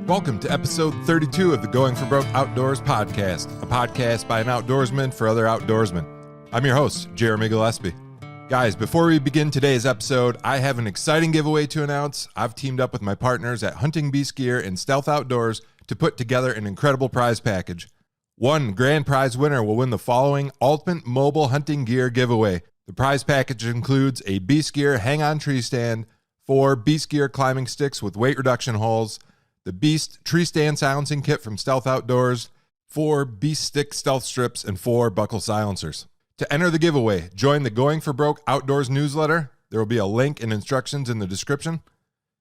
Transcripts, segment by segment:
Welcome to episode 32 of the Going for Broke Outdoors podcast, a podcast by an outdoorsman for other outdoorsmen. I'm your host, Jeremy Gillespie. Guys, before we begin today's episode, I have an exciting giveaway to announce. I've teamed up with my partners at Hunting Beast Gear and Stealth Outdoors to put together an incredible prize package. One grand prize winner will win the following Ultimate Mobile Hunting Gear giveaway. The prize package includes a Beast Gear hang-on tree stand, 4 Beast Gear climbing sticks with weight reduction holes, the Beast Treestand Silencing Kit from Stealth Outdoors, 4 Beast Stick Stealth Strips, and 4 buckle silencers. To enter the giveaway, join the Going for Broke Outdoors newsletter. There will be a link and instructions in the description.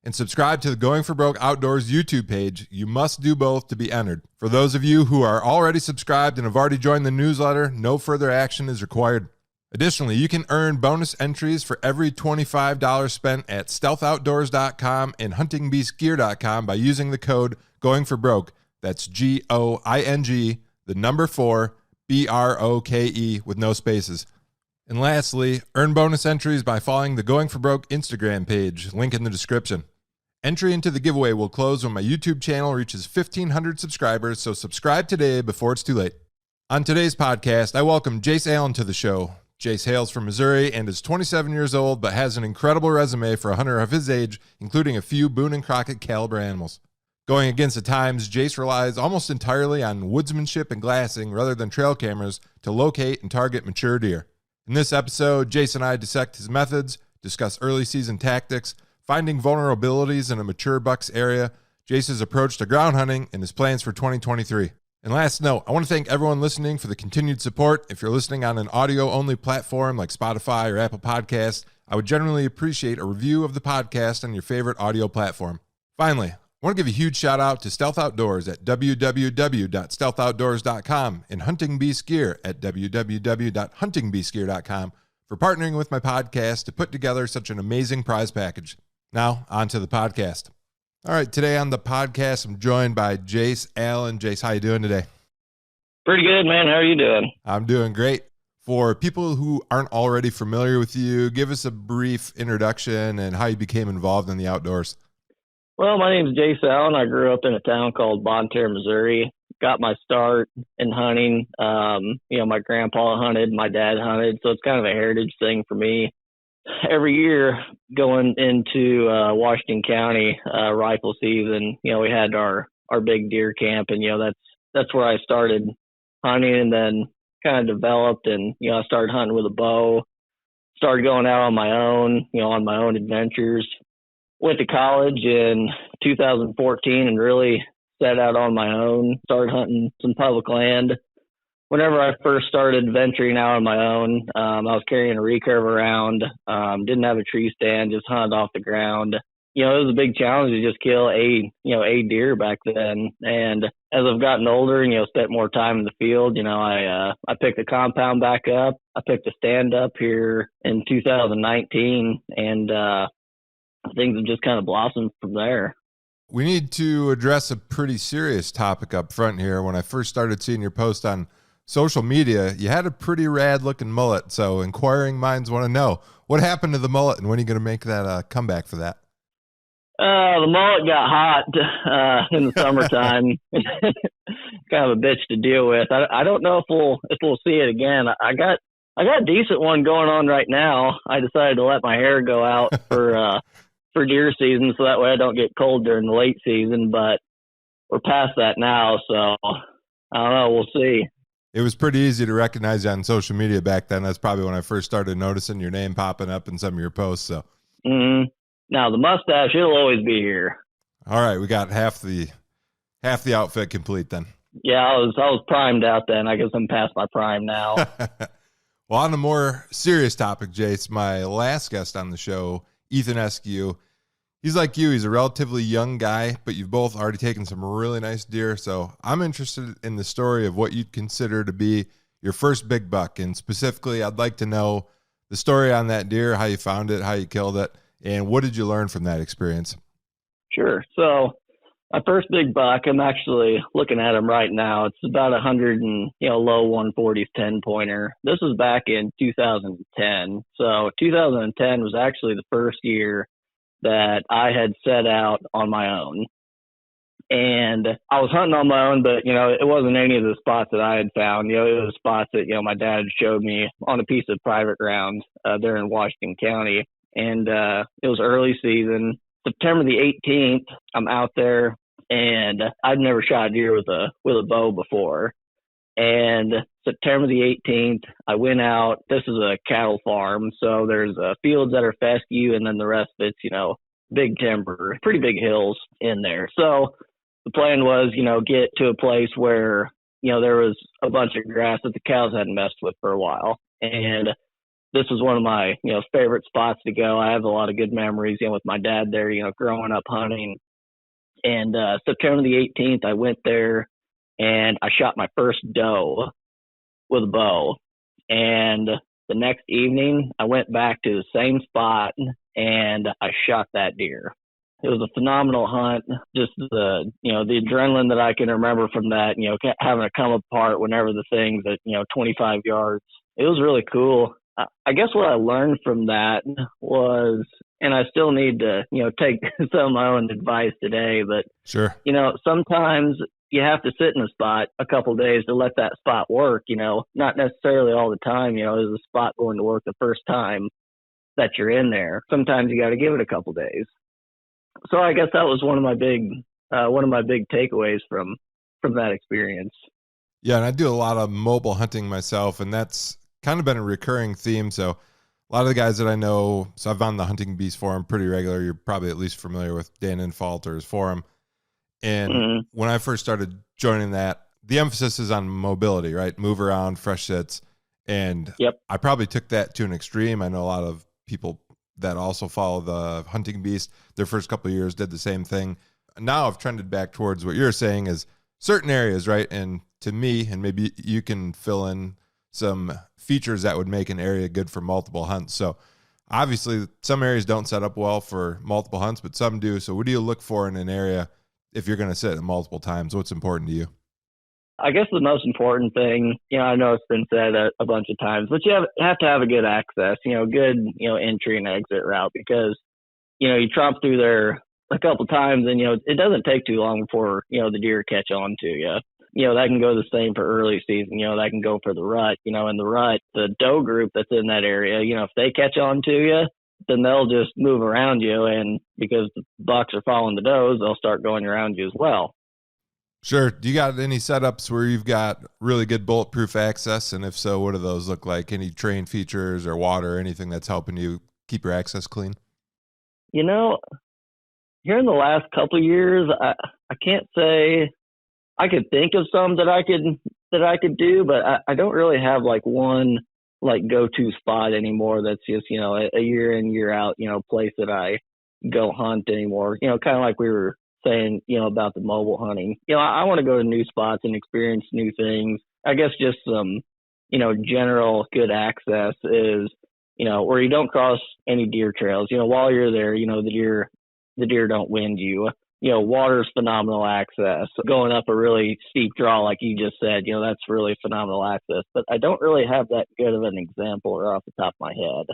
And subscribe to the Going for Broke Outdoors YouTube page. You must do both to be entered. For those of you who are already subscribed and have already joined the newsletter, no further action is required. Additionally, you can earn bonus entries for every $25 spent at stealthoutdoors.com and huntingbeastgear.com by using the code GOINGFORBROKE. That's GOING, the number 4, BROKE with no spaces. And lastly, earn bonus entries by following the Going for Broke Instagram page, link in the description. Entry into the giveaway will close when my YouTube channel reaches 1,500 subscribers, so subscribe today before it's too late. On today's podcast, I welcome Jace Allen to the show. Jace hails from Missouri and is 27 years old, but has an incredible resume for a hunter of his age, including a few Boone and Crockett caliber animals. Going against the times, Jace relies almost entirely on woodsmanship and glassing rather than trail cameras to locate and target mature deer. In this episode, Jace and I dissect his methods, discuss early season tactics, finding vulnerabilities in a mature buck's area, Jace's approach to ground hunting, and his plans for 2023. And last note, I want to thank everyone listening for the continued support. If you're listening on an audio-only platform like Spotify or Apple Podcasts, I would generally appreciate a review of the podcast on your favorite audio platform. Finally, I want to give a huge shout out to Stealth Outdoors at www.stealthoutdoors.com and Hunting Beast Gear at www.huntingbeastgear.com for partnering with my podcast to put together such an amazing prize package. Now, on to the podcast. All right, today on the podcast, I'm joined by Jace Allen. Jace, how you doing today? Pretty good, man. How are you doing? I'm doing great. For people who aren't already familiar with you, give us a brief introduction and how you became involved in the outdoors. Well, my name is Jace Allen. I grew up in a town called Bonne Terre, Missouri. Got my start in hunting. My grandpa hunted, my dad hunted, so it's kind of a heritage thing for me. Every year going into Washington County rifle season, we had our big deer camp, and that's where I started hunting, and then kind of developed, and I started hunting with a bow, started going out on my own, on my own adventures. Went to college in 2014 and really set out on my own, started hunting some public land. Whenever I first started venturing out on my own, I was carrying a recurve around, didn't have a tree stand, just hunted off the ground. It was a big challenge to just kill a deer back then. And as I've gotten older and, spent more time in the field, I picked the compound back up. I picked a stand up here in 2019, and things have just kind of blossomed from there. We need to address a pretty serious topic up front here. When I first started seeing your post on social media, you had a pretty rad looking mullet, so inquiring minds want to know what happened to the mullet and when are you going to make that comeback for that? The mullet got hot in the summertime. Kind of a bitch to deal with. I don't know if we'll see it again. I got a decent one going on right now. I decided to let my hair go out for deer season, so that way I don't get cold during the late season. But we're past that now, so I don't know. We'll see. It was pretty easy to recognize you on social media back then. That's probably when I first started noticing your name popping up in some of your posts. So, Now the mustache, it'll always be here. All right, we got half the outfit complete then. Yeah, I was primed out then. I guess I'm past my prime now. Well, on a more serious topic, Jace, my last guest on the show, Ethan Eskew, he's like you. He's a relatively young guy, but you've both already taken some really nice deer. So I'm interested in the story of what you'd consider to be your first big buck. And specifically, I'd like to know the story on that deer, how you found it, how you killed it, and what did you learn from that experience? Sure. So my first big buck, I'm actually looking at him right now. It's about 100 and, low 140s 10-pointer. This was back in 2010. So 2010 was actually the first year that I had set out on my own. And I was hunting on my own, but, it wasn't any of the spots that I had found. It was spots that, my dad had showed me on a piece of private ground there in Washington County. And it was early season. September the 18th, I'm out there, and I'd never shot a deer with a bow before. And September the 18th, I went out. This is a cattle farm, so there's fields that are fescue, and then the rest of it's, big timber, pretty big hills in there. So the plan was, get to a place where, there was a bunch of grass that the cows hadn't messed with for a while. And this was one of my, favorite spots to go. I have a lot of good memories, with my dad there, growing up hunting. And September the 18th, I went there and I shot my first doe with a bow. And the next evening, I went back to the same spot and I shot that deer. It was a phenomenal hunt. Just the adrenaline that I can remember from that, having to come apart whenever the thing's at, 25 yards. It was really cool. I guess what I learned from that was, and I still need to, take some of my own advice today, but, sure, sometimes you have to sit in a spot a couple of days to let that spot work, not necessarily all the time, is the spot going to work the first time that you're in there. Sometimes you got to give it a couple of days. So I guess that was one of my big takeaways from that experience. Yeah, and I do a lot of mobile hunting myself, and that's kind of been a recurring theme. So a lot of the guys that I know, so I've on the Hunting Beast forum pretty regular. You're probably at least familiar with Dan Infalter's forum. And when I first started joining that, the emphasis is on mobility, right? Move around, fresh sits. And I probably took that to an extreme. I know a lot of people that also follow the Hunting Beast, their first couple of years did the same thing. Now I've trended back towards what you're saying is certain areas, right? And to me, and maybe you can fill in some features that would make an area good for multiple hunts. So obviously some areas don't set up well for multiple hunts, but some do. So what do you look for in an area if you're going to sit multiple times? What's important to you? I guess the most important thing, I know it's been said a bunch of times, but you have to have a good access, good, entry and exit route, because, you tromp through there a couple times and, it doesn't take too long before, the deer catch on to you. That can go the same for early season, that can go for the rut, in the rut, the doe group that's in that area, if they catch on to you, then they'll just move around you. And because the bucks are following the does, they'll start going around you as well. Sure. Do you got any setups where you've got really good bulletproof access? And if so, what do those look like? Any terrain features or water, anything that's helping you keep your access clean? Here in the last couple of years, I can't say I could think of some that I could do, but I don't really have one go-to spot anymore. That's just, a year in, year out, place that I go hunt anymore. Kind of like we were saying, about the mobile hunting. I want to go to new spots and experience new things. I guess just some, general good access is, where you don't cross any deer trails. While you're there, the deer don't wind you. Water's phenomenal access. Going up a really steep draw, like you just said, that's really phenomenal access. But I don't really have that good of an example or off the top of my head.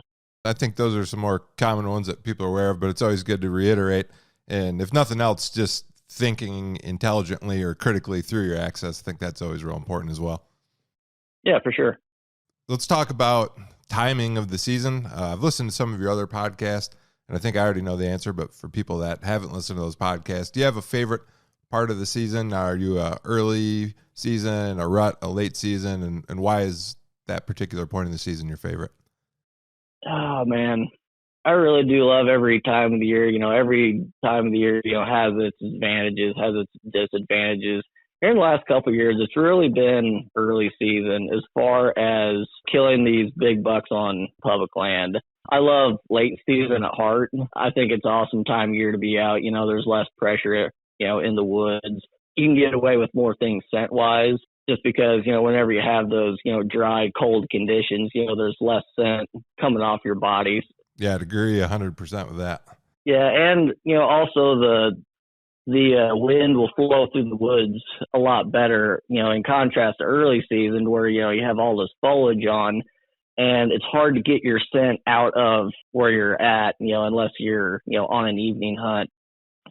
I think those are some more common ones that people are aware of, but it's always good to reiterate. And if nothing else, just thinking intelligently or critically through your access. I think that's always real important as well. Yeah, for sure. Let's talk about timing of the season. I've listened to some of your other podcasts, and I think I already know the answer, but for people that haven't listened to those podcasts, do you have a favorite part of the season? Are you a early season, a rut, a late season, and why is that particular point in the season your favorite? Oh, man. I really do love every time of the year. Every time of the year, has its advantages, has its disadvantages. Here in the last couple of years, it's really been early season as far as killing these big bucks on public land. I love late season at heart. I think it's an awesome time of year to be out. There's less pressure, in the woods. You can get away with more things scent-wise just because, whenever you have those, dry, cold conditions, there's less scent coming off your body. Yeah, I'd agree 100% with that. Yeah, and, also the wind will flow through the woods a lot better, in contrast to early season where, you have all this foliage on and it's hard to get your scent out of where you're at, unless you're, on an evening hunt.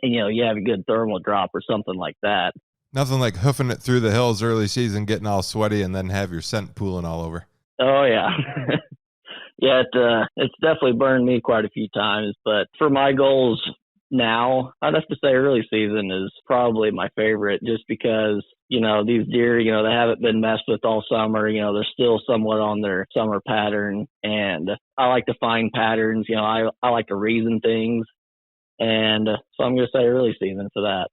and, you have a good thermal drop or something like that. Nothing like hoofing it through the hills early season, getting all sweaty, and then have your scent pooling all over. Oh, yeah. Yeah, it's definitely burned me quite a few times. But for my goals now, I'd have to say early season is probably my favorite, just because, these deer, they haven't been messed with all summer. They're still somewhat on their summer pattern. And I like to find patterns. I like to reason things. And so I'm going to say early season for that.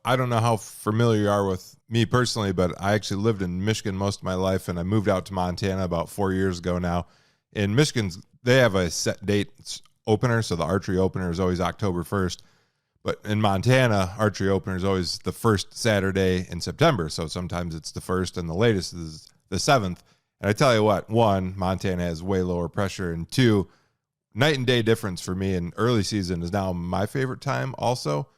I don't know how familiar you are with me personally, but I actually lived in Michigan most of my life, and I moved out to Montana about 4 years ago now. In Michigan, they have a set date opener, so the archery opener is always October 1st. But in Montana, archery opener is always the first Saturday in September, so sometimes it's the first, and the latest is the 7th. And I tell you what, one, Montana has way lower pressure, and two, night and day difference for me, and early season is now my favorite time also.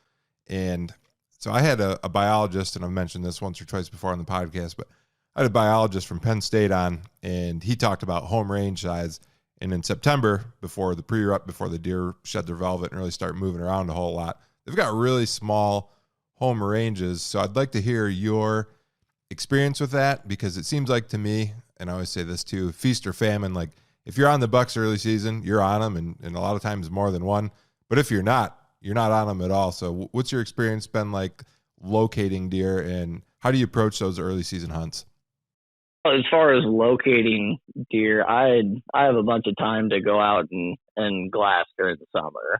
And so I had a biologist, and I've mentioned this once or twice before on the podcast, but I had a biologist from Penn State on, and he talked about home range size. And in September, before the pre-rut, before the deer shed their velvet and really start moving around a whole lot, they've got really small home ranges. So I'd like to hear your experience with that, because it seems like to me, and I always say this too, feast or famine. Like if you're on the bucks early season, you're on them, and a lot of times more than one. But if you're not on them at all. So what's your experience been like locating deer, and how do you approach those early season hunts? As far as locating deer, I have a bunch of time to go out and glass during the summer.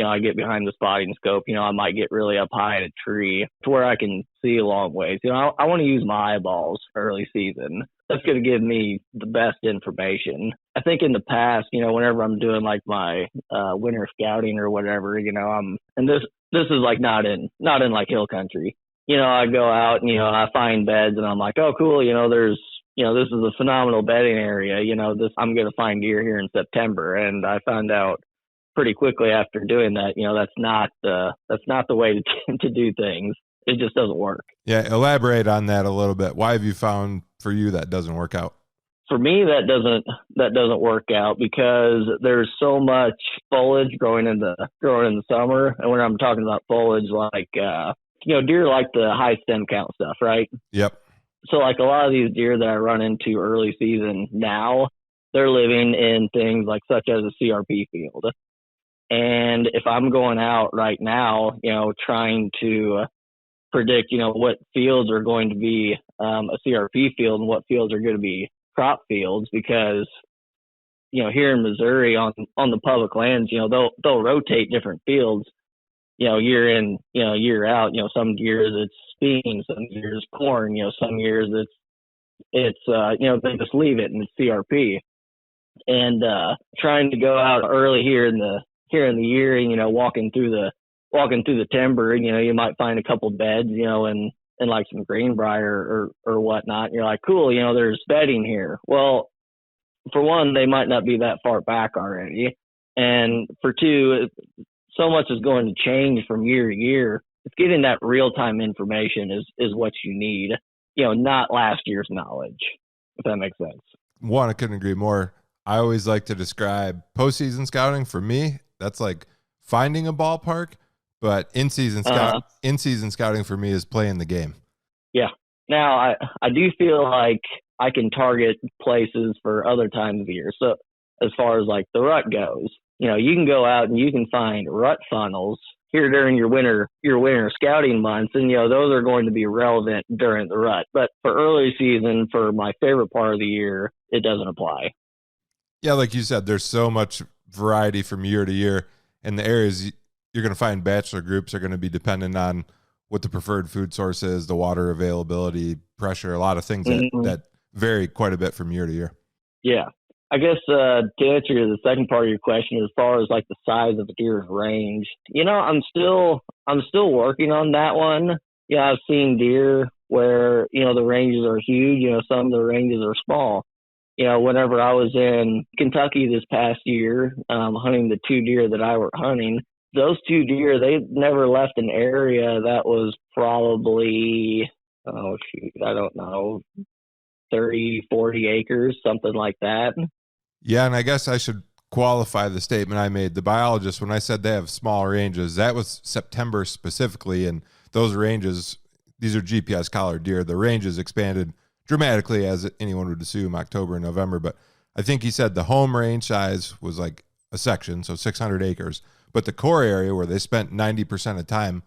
I get behind the spotting scope. I might get really up high in a tree to where I can see a long ways. I want to use my eyeballs early season. That's going to give me the best information. I think in the past, whenever I'm doing like my winter scouting or whatever, and this is like not in like hill country. I go out and, I find beds and I'm like, oh, cool. There's, this is a phenomenal bedding area. I'm going to find deer here in September. And I found out pretty quickly after doing that, that's not the way to do things. It just doesn't work. Yeah. Elaborate on that a little bit. Why have you found for you that doesn't work out? For me, that doesn't work out because there's so much foliage growing in the summer. And when I'm talking about foliage, like, deer like the high stem count stuff, right? Yep. So like a lot of these deer that I run into early season now, they're living in things like such as a CRP field. And if I'm going out right now, trying to predict, what fields are going to be a CRP field and what fields are going to be crop fields, because, here in Missouri on the public lands, they'll rotate different fields, year in, year out. Some years it's beans, some years corn, some years it's they just leave it and it's CRP. And trying to go out early here in the year, walking through the timber, you might find a couple beds, and like some greenbrier or whatnot. And you're like, cool, there's bedding here. Well, for one, they might not be that far back already. And for two, so much is going to change from year to year. It's getting that real-time information is what you need, not last year's knowledge, if that makes sense. One, I couldn't agree more. I always like to describe postseason scouting. For me, that's like finding a ballpark, but in-season scouting for me is playing the game. Yeah. Now, I do feel like I can target places for other times of the year. So as far as like the rut goes, you can go out and you can find rut funnels here during your winter scouting months, and those are going to be relevant during the rut. But for early season, for my favorite part of the year, it doesn't apply. Yeah, like you said, there's so much variety from year to year, and the areas you're going to find bachelor groups are going to be dependent on what the preferred food source is, the water availability, pressure, a lot of things that vary quite a bit from year to year. Yeah. I guess to answer the second part of your question, as far as like the size of the deer's range, I'm still working on that one. Yeah, I've seen deer where, the ranges are huge, some of the ranges are small. Whenever I was in Kentucky this past year, hunting the two deer that I were hunting, those two deer, they never left an area that was probably, I don't know, 30, 40 acres, something like that. Yeah, and I guess I should qualify the statement I made. The biologists, when I said they have small ranges, that was September specifically, and those ranges, these are GPS collared deer. The ranges expanded dramatically, as anyone would assume, October and November. But I think he said the home range size was like a section, so 600 acres. But the core area where they spent 90% of time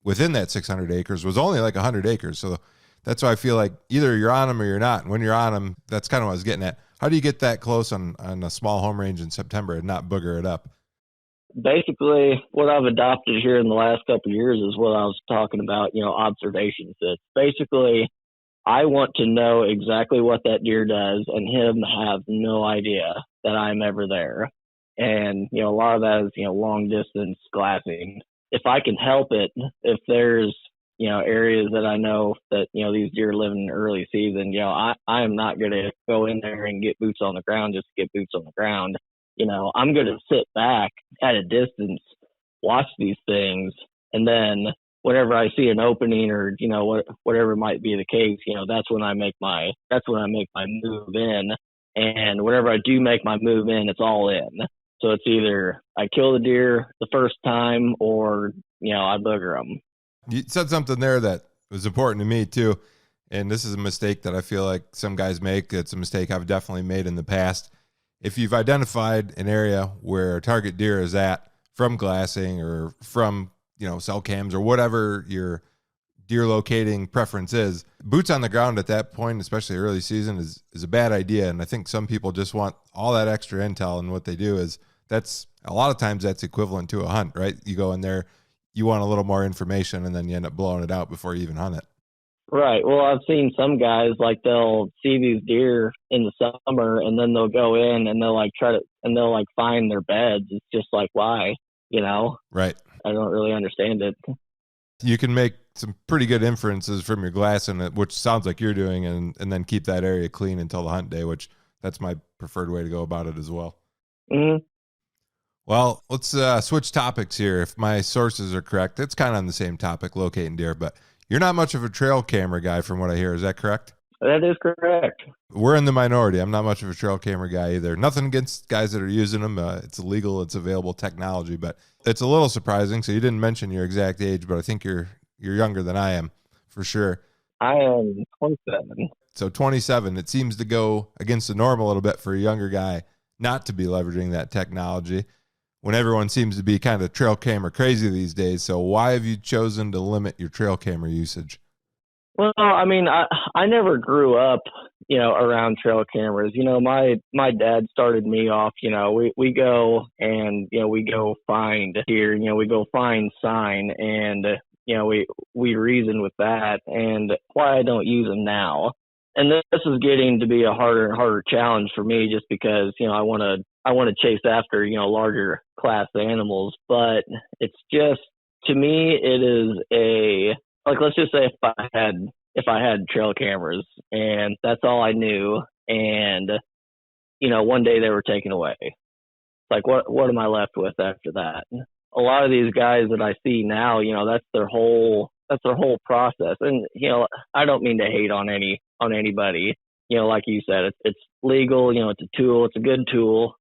within that 600 acres was only like 100 acres. So that's why I feel like either you're on them or you're not. And when you're on them, that's kind of what I was getting at. How do you get that close on a small home range in September and not booger it up? Basically, what I've adopted here in the last couple of years is what I was talking about, observation sits. Basically, I want to know exactly what that deer does and him have no idea that I'm ever there. And, a lot of that is, long distance glassing. If I can help it, if there's, areas that I know that, these deer live in early season, I am not going to go in there and get boots on the ground just to get boots on the ground. I'm going to sit back at a distance, watch these things, and then whenever I see an opening or, whatever might be the case, that's when I make my move in. And whenever I do make my move in, it's all in. So it's either I kill the deer the first time or, I booger them. You said something there that was important to me too. And this is a mistake that I feel like some guys make. It's a mistake I've definitely made in the past. If you've identified an area where a target deer is at from glassing or from, cell cams or whatever your deer locating preference is, boots on the ground at that point, especially early season, is a bad idea. And I think some people just want all that extra intel, and what they do is that's a lot of times that's equivalent to a hunt, right? You go in there, you want a little more information, and then you end up blowing it out before you even hunt it. Right. Well, I've seen some guys, like, they'll see these deer in the summer and then they'll go in and they'll they'll find their beds. It's just like, why? Right. I don't really understand it. You can make some pretty good inferences from your glassing, which sounds like you're doing, and then keep that area clean until the hunt day, which that's my preferred way to go about it as well. Mm-hmm. Well, let's switch topics here. If my sources are correct, it's kind of on the same topic, locating deer, but you're not much of a trail camera guy from what I hear. Is that correct? That is correct. We're in the minority. I'm not much of a trail camera guy either. Nothing against guys that are using them. It's illegal. It's available technology, but it's a little surprising. So you didn't mention your exact age, but I think you're younger than I am for sure. I am 27. So 27, it seems to go against the norm a little bit for a younger guy not to be leveraging that technology when everyone seems to be kind of trail camera crazy these days. So why have you chosen to limit your trail camera usage? Well, I mean, I never grew up, around trail cameras. My dad started me off, we go and, we go find deer, we go find sign, and, we reason with that and why I don't use them now. And this is getting to be a harder and harder challenge for me just because, I want to chase after, larger class animals. But it's just, to me, it is let's just say if I had trail cameras and that's all I knew, and, one day they were taken away. Like, what am I left with after that? A lot of these guys that I see now, that's their whole process. And, I don't mean to hate on anybody. Like you said, it's legal, it's a tool, it's a good tool.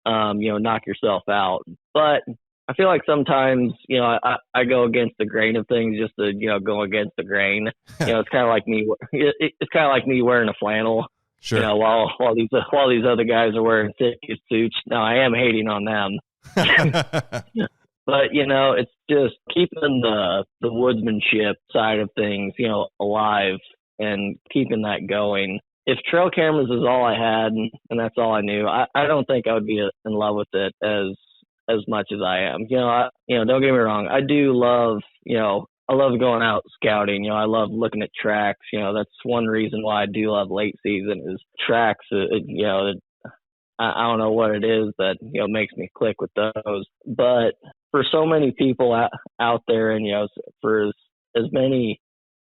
Knock yourself out. But I feel like sometimes, I go against the grain of things just to, go against the grain. It's kind of like me. It's kind of like me wearing a flannel. Sure. While these other guys are wearing thick suits. Now I am hating on them. But, it's just keeping the woodsmanship side of things, alive and keeping that going. If trail cameras is all I had and that's all I knew, I don't think I would be in love with it as much as I am. Don't get me wrong. I do love, I love going out scouting. I love looking at tracks. That's one reason why I do love late season is tracks. I don't know what it is that, makes me click with those. But for so many people out there and, for as many,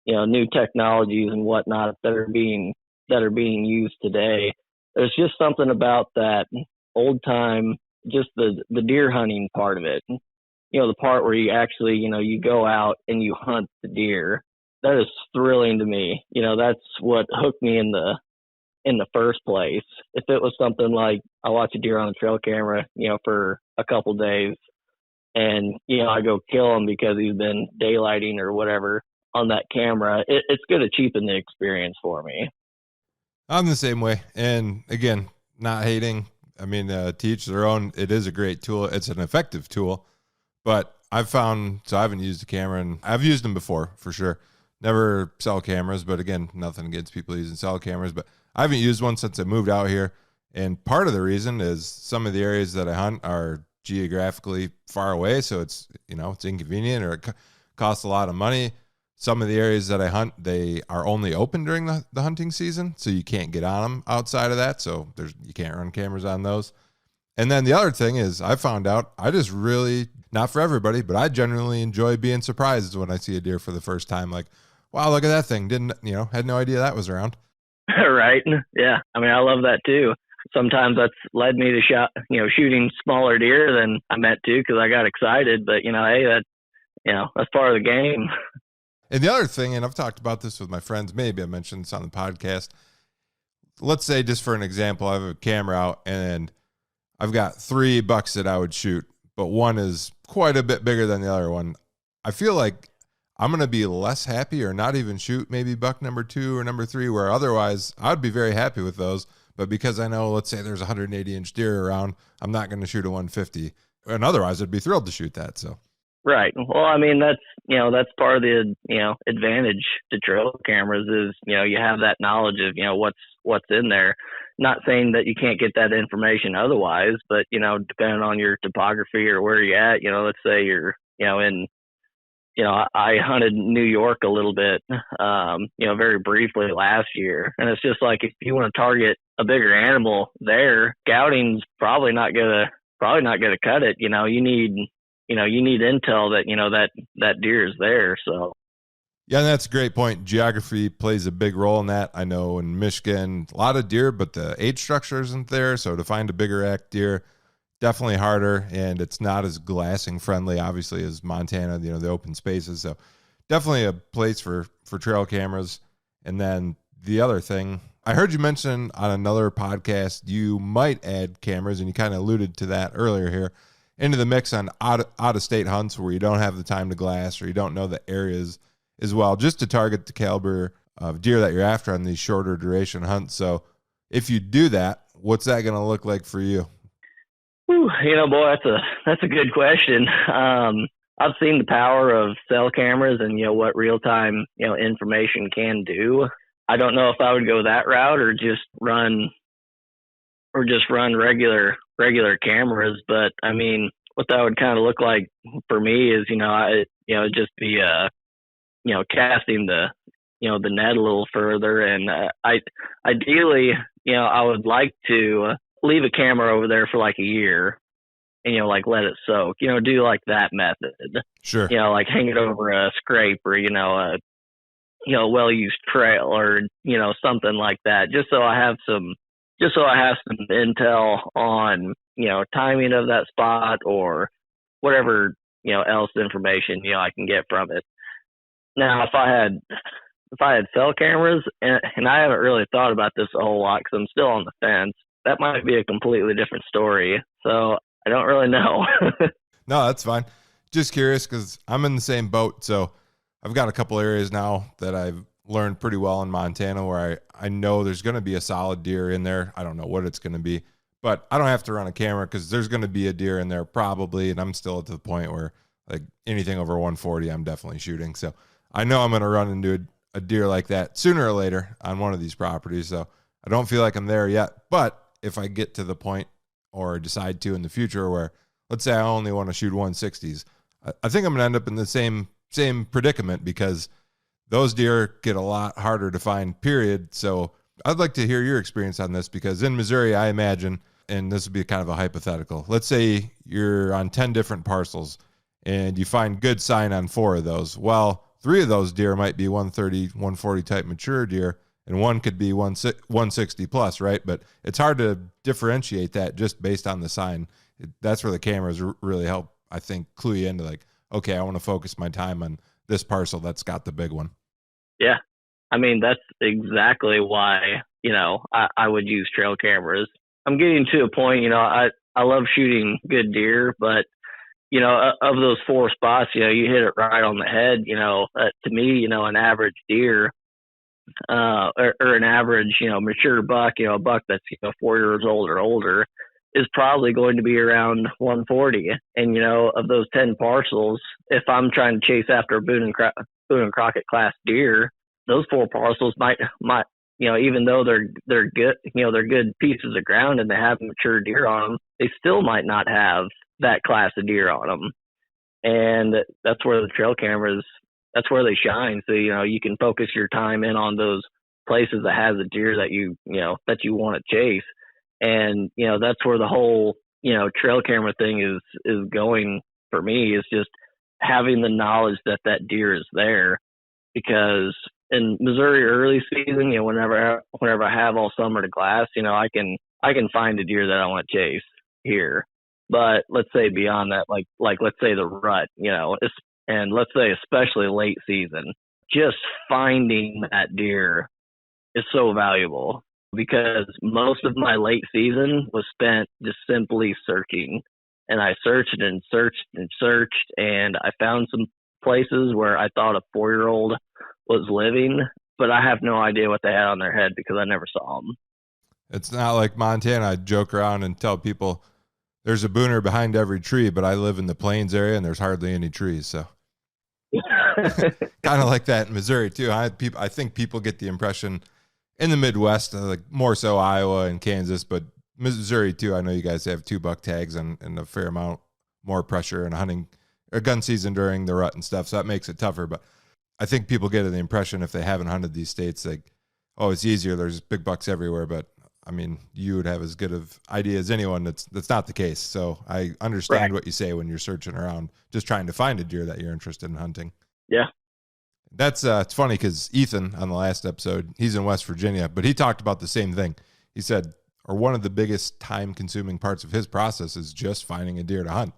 new technologies and whatnot that are being used today, there's just something about that old time, just the deer hunting part of it. The part where you actually, you go out and you hunt the deer. That is thrilling to me. That's what hooked me in the in the first place. If it was something like I watch a deer on a trail camera, for a couple days, and I go kill him because he's been daylighting or whatever on that camera, it's going to cheapen the experience for me. I'm the same way. And again, not hating. I mean, to each their own. It is a great tool. It's an effective tool. But I've found, so I haven't used a camera, and I've used them before for sure. Never sell cameras, but again, nothing against people using cell cameras. But I haven't used one since I moved out here. And part of the reason is some of the areas that I hunt are geographically far away. So it's, it's inconvenient, or it costs a lot of money. Some of the areas that I hunt, they are only open during the hunting season, so you can't get on them outside of that. So you can't run cameras on those. And then the other thing is, I found out I just really, not for everybody, but I genuinely enjoy being surprised when I see a deer for the first time. Like, wow, look at that thing. Had no idea that was around. Right. Yeah. I mean, I love that too. Sometimes that's led me to shooting smaller deer than I meant to, because I got excited. But, hey, that's part of the game. And the other thing, and I've talked about this with my friends, maybe I mentioned this on the podcast. Let's say, just for an example, I have a camera out and I've got 3 bucks that I would shoot, but one is quite a bit bigger than the other one. I feel like I'm going to be less happy, or not even shoot maybe buck number 2 or number 3, where otherwise I'd be very happy with those. But because I know, let's say there's a 180-inch deer around, I'm not going to shoot a 150. And otherwise I'd be thrilled to shoot that. So. Right. Well, I mean, that's part of the, advantage to trail cameras is, you have that knowledge of, what's in there. Not saying that you can't get that information otherwise, but, depending on your topography or where you're at, let's say you're, in, I hunted New York a little bit, very briefly last year. And it's just like, if you want to target a bigger animal there, scouting's probably not going to cut it. You need intel that, that deer is there. So. Yeah, and that's a great point. Geography plays a big role in that. I know in Michigan, a lot of deer, but the age structure isn't there. So to find a bigger elk deer, definitely harder, and it's not as glassing friendly, obviously, as Montana, the open spaces. So definitely a place for trail cameras. And then the other thing, I heard you mention on another podcast, you might add cameras, and you kind of alluded to that earlier here, into the mix on out-of-state hunts where you don't have the time to glass, or you don't know the areas as well, just to target the caliber of deer that you're after on these shorter duration hunts. So if you do that, what's that going to look like for you? Boy, that's a good question. I've seen the power of cell cameras and, what real-time, information can do. I don't know if I would go that route or just run regular cameras. But I mean, what that would kind of look like for me is, just be, casting the net a little further. And ideally, I would like to leave a camera over there for like a year and, let it soak, do like that method. Sure. Like hang it over a scrape or, a well-used trail or, something like that, just so I have some intel on, timing of that spot or whatever, else information, I can get from it. Now, if I had cell cameras, and I haven't really thought about this a whole lot because I'm still on the fence, that might be a completely different story. So I don't really know. No, that's fine. Just curious because I'm in the same boat. So I've got a couple areas now that I've learned pretty well in Montana where I know there's going to be a solid deer in there. I don't know what it's going to be, but I don't have to run a camera because there's going to be a deer in there probably. And I'm still at the point where like anything over 140, I'm definitely shooting. So I know I'm going to run into a deer like that sooner or later on one of these properties. So I don't feel like I'm there yet, but if I get to the point or decide to in the future where, let's say I only want to shoot 160s, I think I'm going to end up in the same predicament because those deer get a lot harder to find, period. So I'd like to hear your experience on this because in Missouri, I imagine, and this would be kind of a hypothetical, let's say you're on 10 different parcels and you find good sign on 4 of those. Well, 3 of those deer might be 130, 140 type mature deer, and one could be 160 plus, right? But it's hard to differentiate that just based on the sign. That's where the cameras really help, I think, clue you into like, okay, I want to focus my time on this parcel that's got the big one. Yeah. I mean, that's exactly why I would use trail cameras. I'm getting to a point, I love shooting good deer, but of those 4 spots, you hit it right on the head. To me, an average deer, or an average, mature buck, a buck that's 4 years old or older, is probably going to be around 140. And of those 10 parcels, if I'm trying to chase after a Boone and Crockett class deer, those 4 parcels might even though they're good, they're good pieces of ground and they have mature deer on them, they still might not have that class of deer on them. And that's where the trail cameras, that's where they shine. So, you can focus your time in on those places that has a deer that that you want to chase. And, that's where the whole, trail camera thing is going for me, is just having the knowledge that that deer is there. Because in Missouri early season, whenever I have all summer to glass, I can find a deer that I want to chase here. But let's say beyond that, like let's say the rut, and let's say especially late season, just finding that deer is so valuable, because most of my late season was spent just simply searching. And I searched and searched and searched, and I found some places where I thought a 4-year-old was living, but I have no idea what they had on their head because I never saw them. It's not like Montana. I joke around and tell people there's a booner behind every tree, but I live in the plains area and there's hardly any trees. So kind of like that in Missouri too. I think people get the impression in the Midwest, like more so Iowa and Kansas, but Missouri too. I know you guys have 2 buck tags and a fair amount more pressure and hunting or gun season during the rut and stuff. So that makes it tougher. But I think people get the impression, if they haven't hunted these states, like, oh, it's easier. There's big bucks everywhere. But I mean, you would have as good of idea as anyone. That's not the case. So I understand what you say when you're searching around, just trying to find a deer that you're interested in hunting. Yeah. That's it's funny because Ethan on the last episode, he's in West Virginia, but he talked about the same thing. He said, or one of the biggest time consuming parts of his process is just finding a deer to hunt.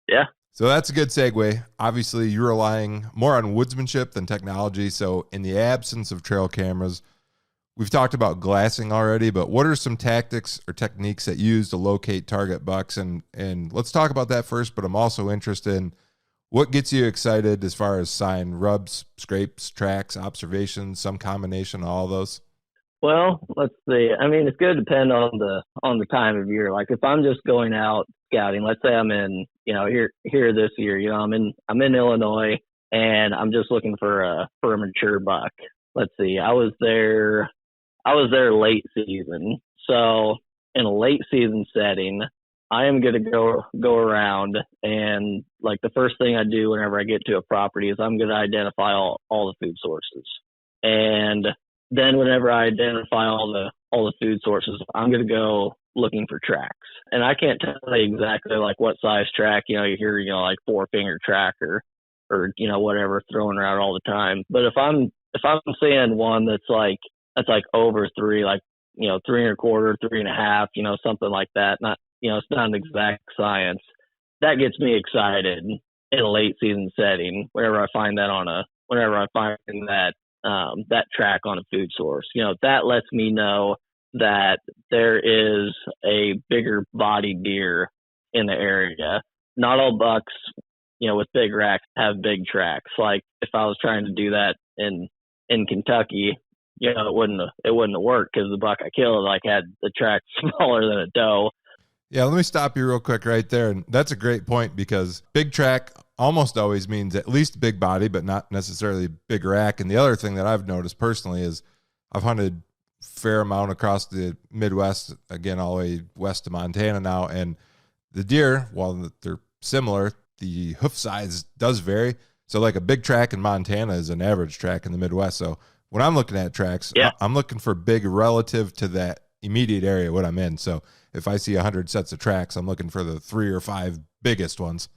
Yeah. So that's a good segue. Obviously, you're relying more on woodsmanship than technology. So in the absence of trail cameras, we've talked about glassing already, but what are some tactics or techniques that you use to locate target bucks? And let's talk about that first, but I'm also interested in what gets you excited as far as sign rubs, scrapes, tracks, observations, some combination of all those? Well, let's see. I mean, it's going to depend on the time of year. Like if I'm just going out scouting, let's say I'm in, here this year, I'm in Illinois and I'm just looking for a mature buck. Let's see. I was there late season. So in a late season setting, I am going to go around, and like the first thing I do whenever I get to a property is I'm going to identify all the food sources. And then whenever I identify all the food sources, I'm going to go looking for tracks. And I can't tell you exactly like what size track, you hear, like 4-finger track or whatever thrown around all the time. But if I'm seeing one that's like over 3, like, 3 1/4, 3 1/2, something like that, not, it's not an exact science, that gets me excited in a late season setting whenever I find that that track on a food source. That lets me know that there is a bigger bodied deer in the area. Not all bucks, with big racks have big tracks. Like if I was trying to do that in Kentucky, it wouldn't have worked because the buck I killed had the track smaller than a doe. Yeah, let me stop you real quick right there. And that's a great point, because big track almost always means at least big body, but not necessarily big rack. And the other thing that I've noticed personally is I've hunted a fair amount across the Midwest, again, all the way west to Montana now. And the deer, while they're similar, the hoof size does vary. So like a big track in Montana is an average track in the Midwest. So when I'm looking at tracks, I'm looking for big relative to that immediate area what I'm in. So if I see 100 sets of tracks, I'm looking for the 3 or 5 biggest ones.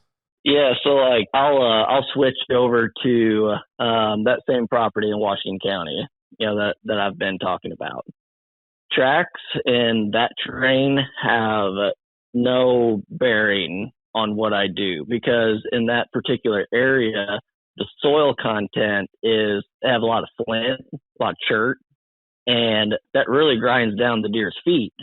Yeah, so like I'll switch over to that same property in Washington County, that I've been talking about. Tracks in that terrain have no bearing on what I do, because in that particular area, the soil content they have a lot of flint, a lot of chert, and that really grinds down the deer's feet.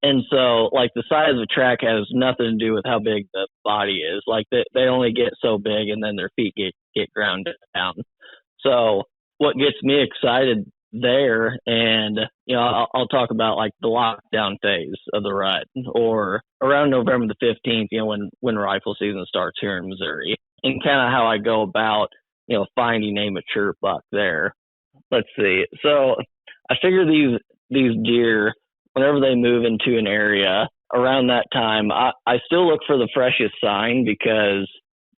And so, like, the size of a track has nothing to do with how big the body is. Like, they only get so big, and then their feet get ground down. So what gets me excited there, and, you know, I'll talk about, like, the lockdown phase of the rut, or around November the 15th, you know, when rifle season starts here in Missouri, and kind of how I go about, you know, finding a mature buck there. Let's see. So I figure these deer, whenever they move into an area around that time, I still look for the freshest sign, because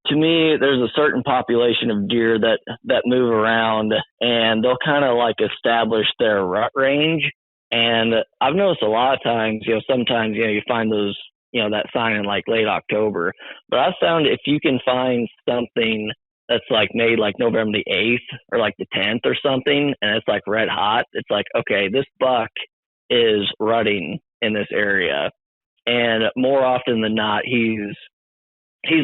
to me, there's a certain population of deer that move around, and they'll kind of like establish their rut range. And I've noticed a lot of times, you know, sometimes, you know, you find those, you know, that sign in like late October. But I've found if you can find something that's like made like November the 8th or like the 10th or something, and it's like red hot, it's like, okay, this buck is rutting in this area. And more often than not, he's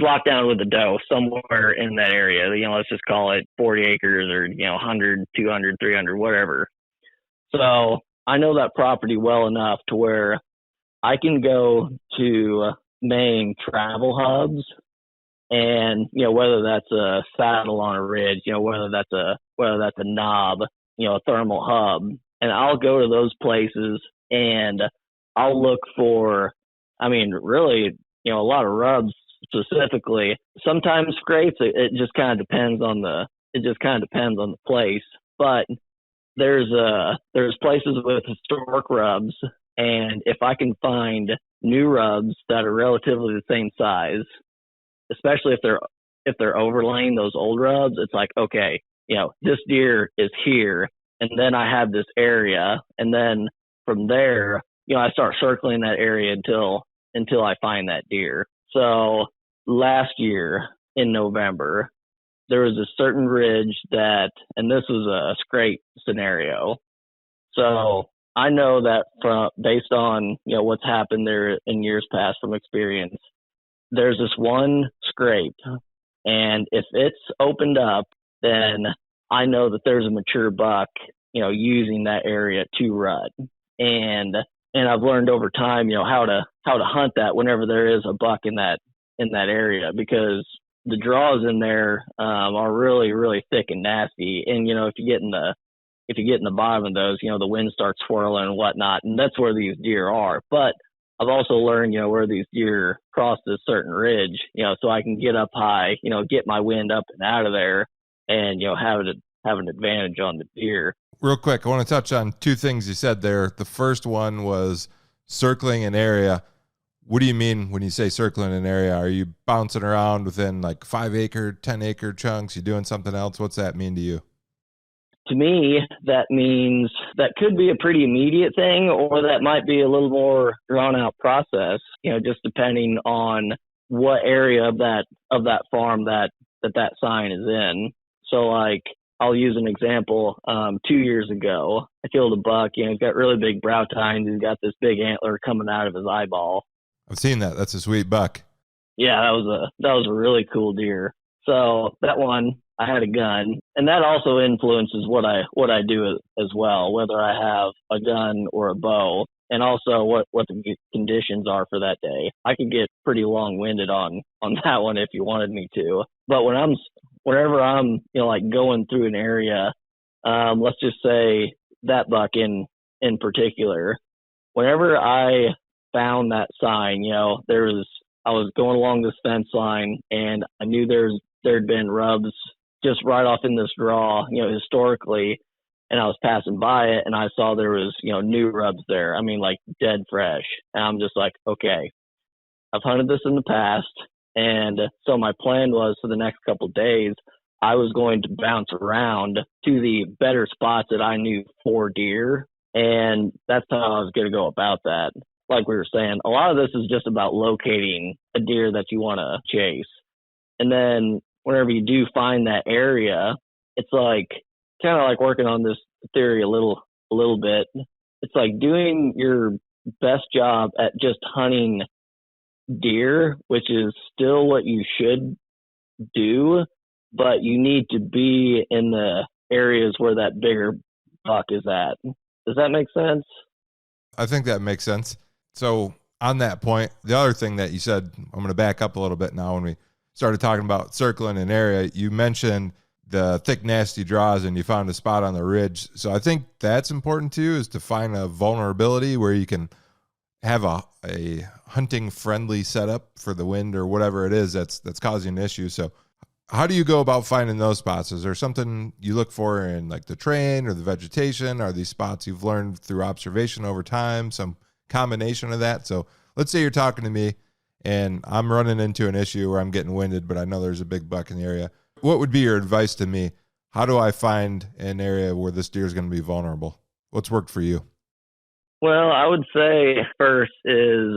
locked down with a doe somewhere in that area. You know, let's just call it 40 acres or, you know, 100, 200, 300, whatever. So I know that property well enough to where I can go to main travel hubs, and, you know, whether that's a saddle on a ridge, you know, whether that's a knob, you know, a thermal hub, and I'll go to those places and I'll look for, I mean, really, you know, a lot of rubs specifically. Sometimes scrapes. It just kind of depends on the place. But there's places with historic rubs, and if I can find new rubs that are relatively the same size, especially if they're overlaying those old rubs, it's like, okay, you know, this deer is here, and then I have this area, and then from there, you know, I start circling that area until I find that deer. So last year in November, there was a certain ridge that, and this was a scrape scenario. So I know that based on, you know, what's happened there in years past from experience, there's this one scrape, and if it's opened up, then I know that there's a mature buck, you know, using that area to rut. And I've learned over time, you know, how to hunt that whenever there is a buck in that area, because the draws in there are really, really thick and nasty. And, you know, if you get in the bottom of those, you know, the wind starts swirling and whatnot, and that's where these deer are. But I've also learned, you know, where these deer cross this certain ridge, you know, so I can get up high, you know, get my wind up and out of there, and, you know, have an advantage on the deer. Real quick, I want to touch on two things you said there. The first one was circling an area. What do you mean when you say circling an area? Are you bouncing around within like 5 acre, 10 acre chunks? You doing something else? What's that mean to you? To me, that means that could be a pretty immediate thing, or that might be a little more drawn out process, you know, just depending on what area of that farm that sign is in. So, like, I'll use an example. 2 years ago, I killed a buck. You know, he's got really big brow tines. He's got this big antler coming out of his eyeball. I've seen that. That's a sweet buck. Yeah, that was a really cool deer. So that one, I had a gun, and that also influences what I do as well, whether I have a gun or a bow, and also what the conditions are for that day. I could get pretty long-winded on that one if you wanted me to. But whenever I'm, you know, like going through an area, let's just say that buck in particular, whenever I found that sign, you know, I was going along this fence line, and I knew there'd been rubs just right off in this draw, you know, historically, and I was passing by it, and I saw there was, you know, new rubs there. I mean, like, dead fresh. And I'm just like, okay, I've hunted this in the past, and so my plan was for the next couple of days, I was going to bounce around to the better spots that I knew for deer, and that's how I was going to go about that. Like we were saying, a lot of this is just about locating a deer that you want to chase. And then whenever you do find that area, it's like kind of like working on this theory a little bit. It's like doing your best job at just hunting deer, which is still what you should do, but you need to be in the areas where that bigger buck is at. Does that make sense? I think that makes sense. So on that point, the other thing that you said, I'm going to back up a little bit now. When we started talking about circling an area, you mentioned the thick, nasty draws and you found a spot on the ridge. So I think that's important too, is to find a vulnerability where you can have a hunting friendly setup for the wind or whatever it is that's causing an issue. So how do you go about finding those spots? Is there something you look for in like the terrain or the vegetation? Are these spots you've learned through observation over time, some combination of that? So let's say you're talking to me and I'm running into an issue where I'm getting winded, but I know there's a big buck in the area. What would be your advice to me? How do I find an area where this deer is going to be vulnerable? What's worked for you? Well, I would say first is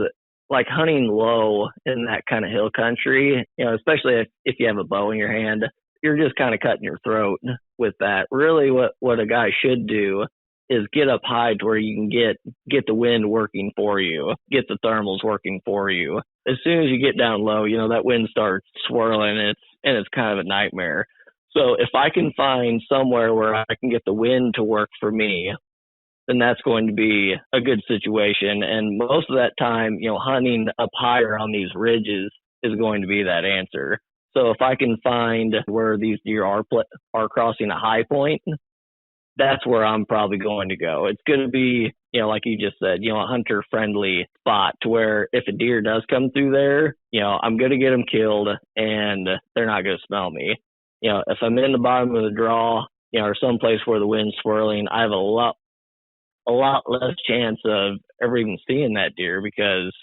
like hunting low in that kind of hill country, especially if you have a bow in your hand, you're just kind of cutting your throat with that. Really what a guy should do is get up high to where you can get the wind working for you, get the thermals working for you. As soon as you get down low, that wind starts swirling and it's kind of a nightmare. So if I can find somewhere where I can get the wind to work for me, then that's going to be a good situation. And most of that time, hunting up higher on these ridges is going to be that answer. So if I can find where these deer are crossing a high point, that's where I'm probably going to go. It's going to be, like you just said, a hunter friendly spot to where if a deer does come through there, I'm going to get them killed and they're not going to smell me. If I'm in the bottom of the draw, or someplace where the wind's swirling, I have a lot less chance of ever even seeing that deer because,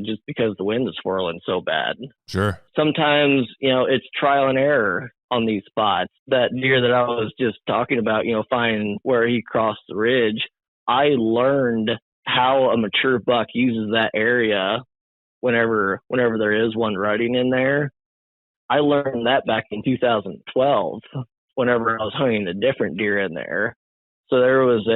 just because the wind is swirling so bad. Sure. Sometimes, it's trial and error on these spots. That deer that I was just talking about, finding where he crossed the ridge, I learned how a mature buck uses that area whenever there is one rutting in there. I learned that back in 2012 whenever I was hunting a different deer in there. So there was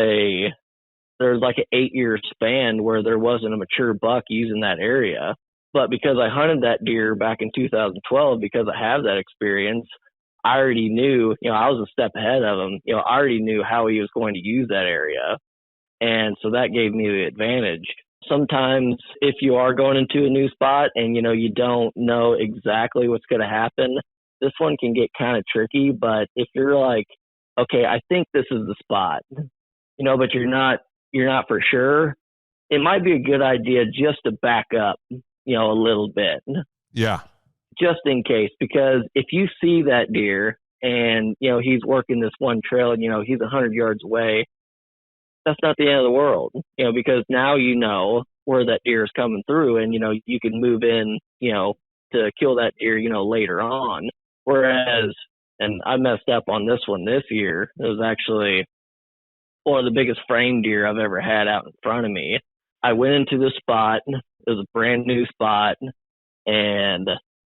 like an 8-year span where there wasn't a mature buck using that area. But because I hunted that deer back in 2012, because I have that experience, I already knew, I was a step ahead of him. I already knew how he was going to use that area. And so that gave me the advantage. Sometimes if you are going into a new spot and, you don't know exactly what's going to happen, this one can get kind of tricky. But if you're like, okay, I think this is the spot, but you're not for sure, it might be a good idea just to back up, a little bit. Yeah. Just in case, because if you see that deer and, he's working this one trail and, he's 100 yards away, that's not the end of the world, because now where that deer is coming through and, you can move in, to kill that deer, later on. Whereas, and I messed up on this one this year, it was actually one of the biggest frame deer I've ever had out in front of me. I went into the spot. It was a brand new spot. And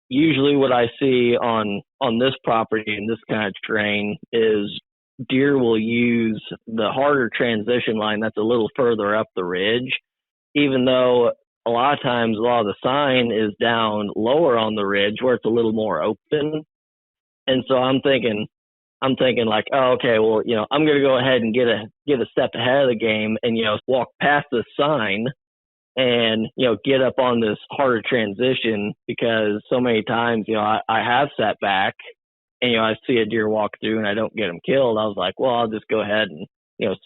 usually what I see on this property in this kind of terrain is deer will use the harder transition line that's a little further up the ridge, even though a lot of times a lot of the sign is down lower on the ridge where it's a little more open. And so I'm thinking like, oh, okay, well, I'm going to go ahead and get a step ahead of the game and, walk past this sign and, get up on this harder transition, because so many times, I have sat back and, I see a deer walk through and I don't get him killed. I was like, well, I'll just go ahead and,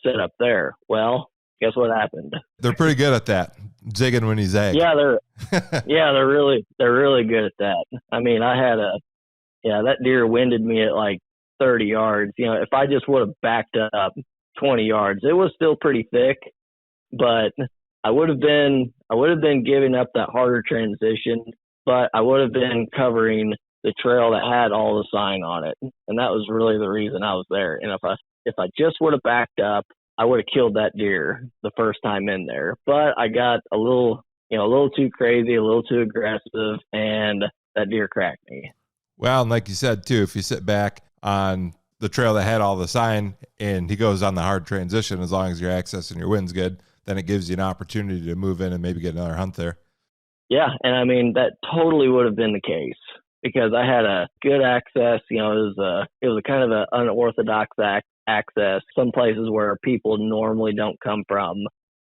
sit up there. Well, guess what happened? They're pretty good at that, zigging when you zag. Yeah, they're really good at that. I mean, that deer winded me at like 30 yards. If I just would have backed up 20 yards, it was still pretty thick, but I would have been giving up that harder transition, but I would have been covering the trail that had all the sign on it. And that was really the reason I was there. And if I just would have backed up, I would have killed that deer the first time in there. But I got a little too crazy, a little too aggressive, and that deer cracked me. Well, and like you said, too, if you sit back on the trail that had all the sign and he goes on the hard transition, as long as your access and your wind's good, then it gives you an opportunity to move in and maybe get another hunt there. Yeah, and I mean, that totally would have been the case because I had a good access. It was a kind of an unorthodox access some places where people normally don't come from.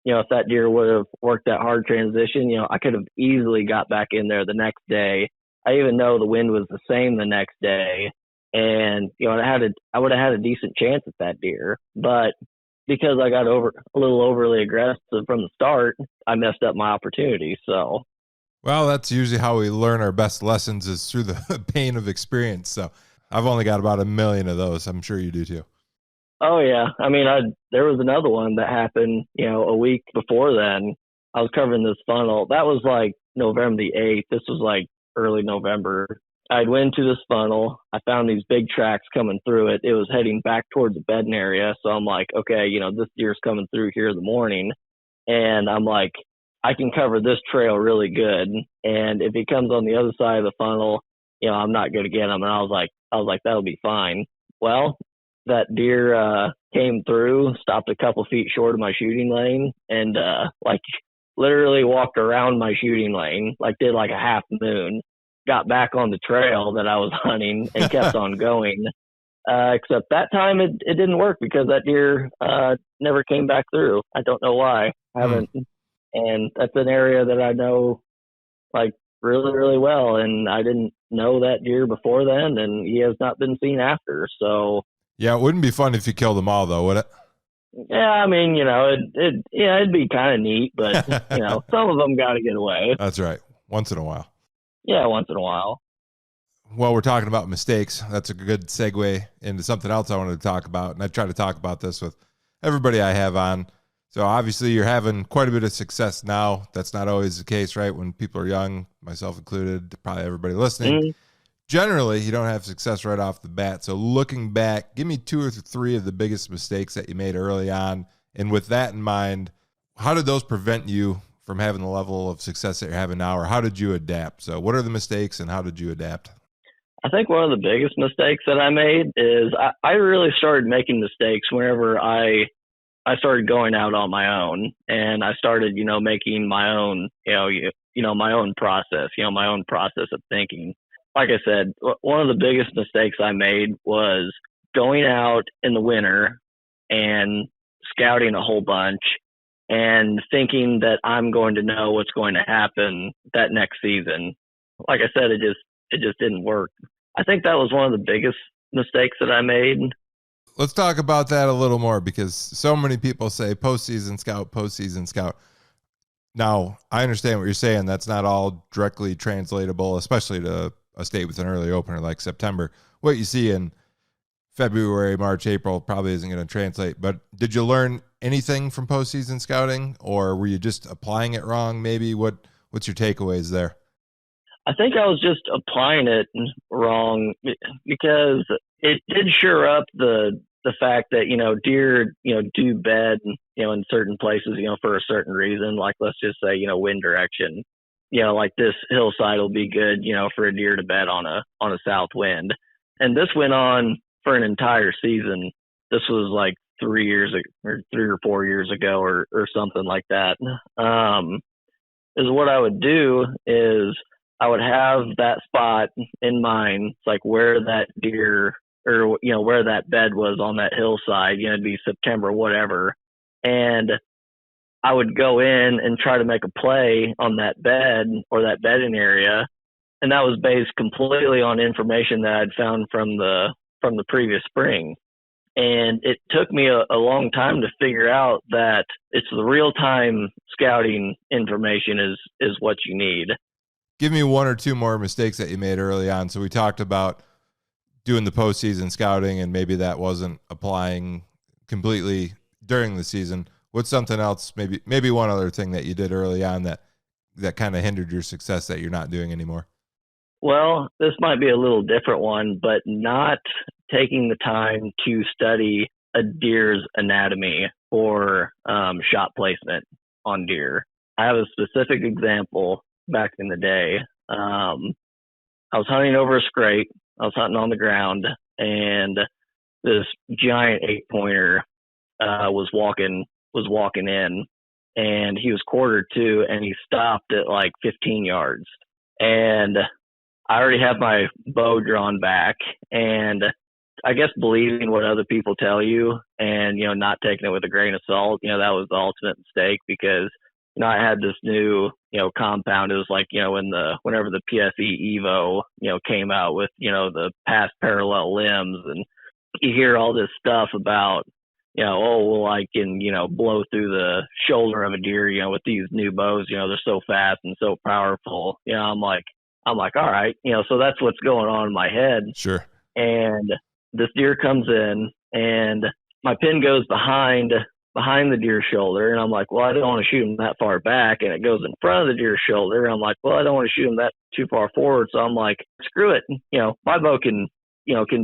If that deer would have worked that hard transition, I could have easily got back in there the next day. I even know the wind was the same the next day. And, I would have had a decent chance at that deer. But because I got a little overly aggressive from the start, I messed up my opportunity. So, well, that's usually how we learn our best lessons, is through the pain of experience. So I've only got about 1 million of those. I'm sure you do too. oh yeah. I mean, there was another one that happened, a week before then. I was covering this funnel. That was like November the 8th. This was like early November. I'd went to this funnel. I found these big tracks coming through it. It was heading back towards the bedding area. So I'm like, okay, this deer's coming through here in the morning. And I'm like, I can cover this trail really good. And if he comes on the other side of the funnel, I'm not going to get him. And I was like, that'll be fine. Well, that deer came through, stopped a couple feet short of my shooting lane, and literally walked around my shooting lane, did like a half moon, got back on the trail that I was hunting and kept on going. Except that time it didn't work because that deer never came back through. I don't know why. I haven't. And that's an area that I know really, really well. And I didn't know that deer before then, and he has not been seen after. So yeah, it wouldn't be fun if you killed them all, though, would it? yeah, I mean, it'd be kind of neat, but some of them got to get away. That's right. Once in a while. Yeah, once in a while. Well, we're talking about mistakes. That's a good segue into something else I wanted to talk about. And I try to talk about this with everybody I have on. So obviously you're having quite a bit of success now. That's not always the case, right? When people are young, myself included, probably everybody listening. Mm-hmm. Generally, you don't have success right off the bat. So looking back, give me 2 or 3 of the biggest mistakes that you made early on. And with that in mind, how did those prevent you from having the level of success that you're having now, or how did you adapt? So what are the mistakes and how did you adapt? I think one of the biggest mistakes that I made is I really started making mistakes whenever I started going out on my own, and I started, making my own, my own process, my own process of thinking. Like I said, one of the biggest mistakes I made was going out in the winter and scouting a whole bunch and thinking that I'm going to know what's going to happen that next season. Like I said, it just didn't work. I think that was one of the biggest mistakes that I made. Let's talk about that a little more, because so many people say postseason scout. Now, I understand what you're saying. That's not all directly translatable, especially to a state with an early opener like September. What you see in February, March, April probably isn't going to translate. But did you learn anything from postseason scouting, or were you just applying it wrong? Maybe what's your takeaways there? I think I was just applying it wrong, because it did sure up the fact that, deer, do bed, in certain places, for a certain reason. Like, let's just say, wind direction. Like this hillside will be good, for a deer to bed on a south wind. And this went on for an entire season. This was like 3 years or 3 or 4 years ago or something like that. Is what I would do is I would have that spot in mind. It's like where that deer or, where that bed was on that hillside, it'd be September, whatever. And I would go in and try to make a play on that bed or that bedding area. And that was based completely on information that I'd found from the previous spring. And it took me a long time to figure out that it's the real-time scouting information is what you need. Give me 1 or 2 more mistakes that you made early on. So we talked about doing the postseason scouting, and maybe that wasn't applying completely during the season. What's something else, maybe one other thing that you did early on that kind of hindered your success that you're not doing anymore? Well, this might be a little different one, but not taking the time to study a deer's anatomy or shot placement on deer. I have a specific example back in the day. I was hunting over a scrape. I was hunting on the ground, and this giant 8-pointer was walking in, and he was quartered to, and he stopped at like 15 yards. And I already had my bow drawn back, and I guess believing what other people tell you and, not taking it with a grain of salt, that was the ultimate mistake because, I had this new, compound. It was like, whenever the PSE Evo, came out with, the past parallel limbs, and you hear all this stuff about, I can, blow through the shoulder of a deer, with these new bows, they're so fast and so powerful. I'm like, all right, so that's what's going on in my head. Sure. And this deer comes in and my pin goes behind the deer's shoulder. And I'm like, well, I don't want to shoot him that far back. And it goes in front of the deer's shoulder. And I'm like, well, I don't want to shoot him that too far forward. So I'm like, screw it. My bow can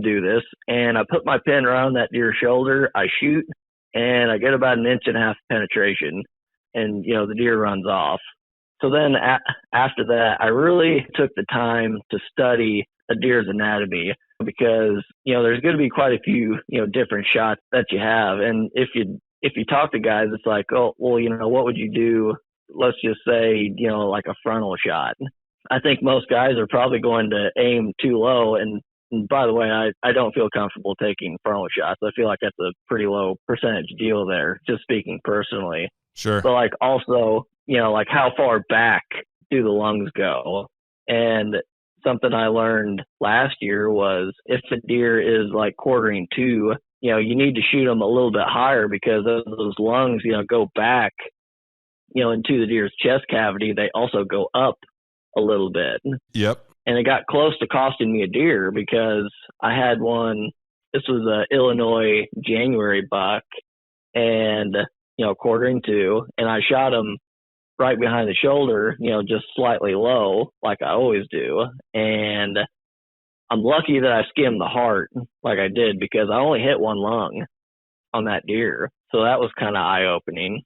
do this. And I put my pin around that deer's shoulder. I shoot and I get about 1.5 inch penetration, and, the deer runs off. So then after that, I really took the time to study a deer's anatomy because, there's going to be quite a few, different shots that you have. And if you talk to guys, it's like, oh, well, what would you do? Let's just say, like a frontal shot. I think most guys are probably going to aim too low. And by the way, I don't feel comfortable taking frontal shots. I feel like that's a pretty low percentage deal there, just speaking personally. Sure. But like also, like how far back do the lungs go? And something I learned last year was if the deer is like quartering two, you need to shoot them a little bit higher because those lungs, go back, into the deer's chest cavity. They also go up a little bit. Yep. And it got close to costing me a deer because I had one, this was a Illinois January buck and, quartering two, and I shot him right behind the shoulder, just slightly low, like I always do. And I'm lucky that I skimmed the heart like I did because I only hit one lung on that deer. So that was kind of eye-opening.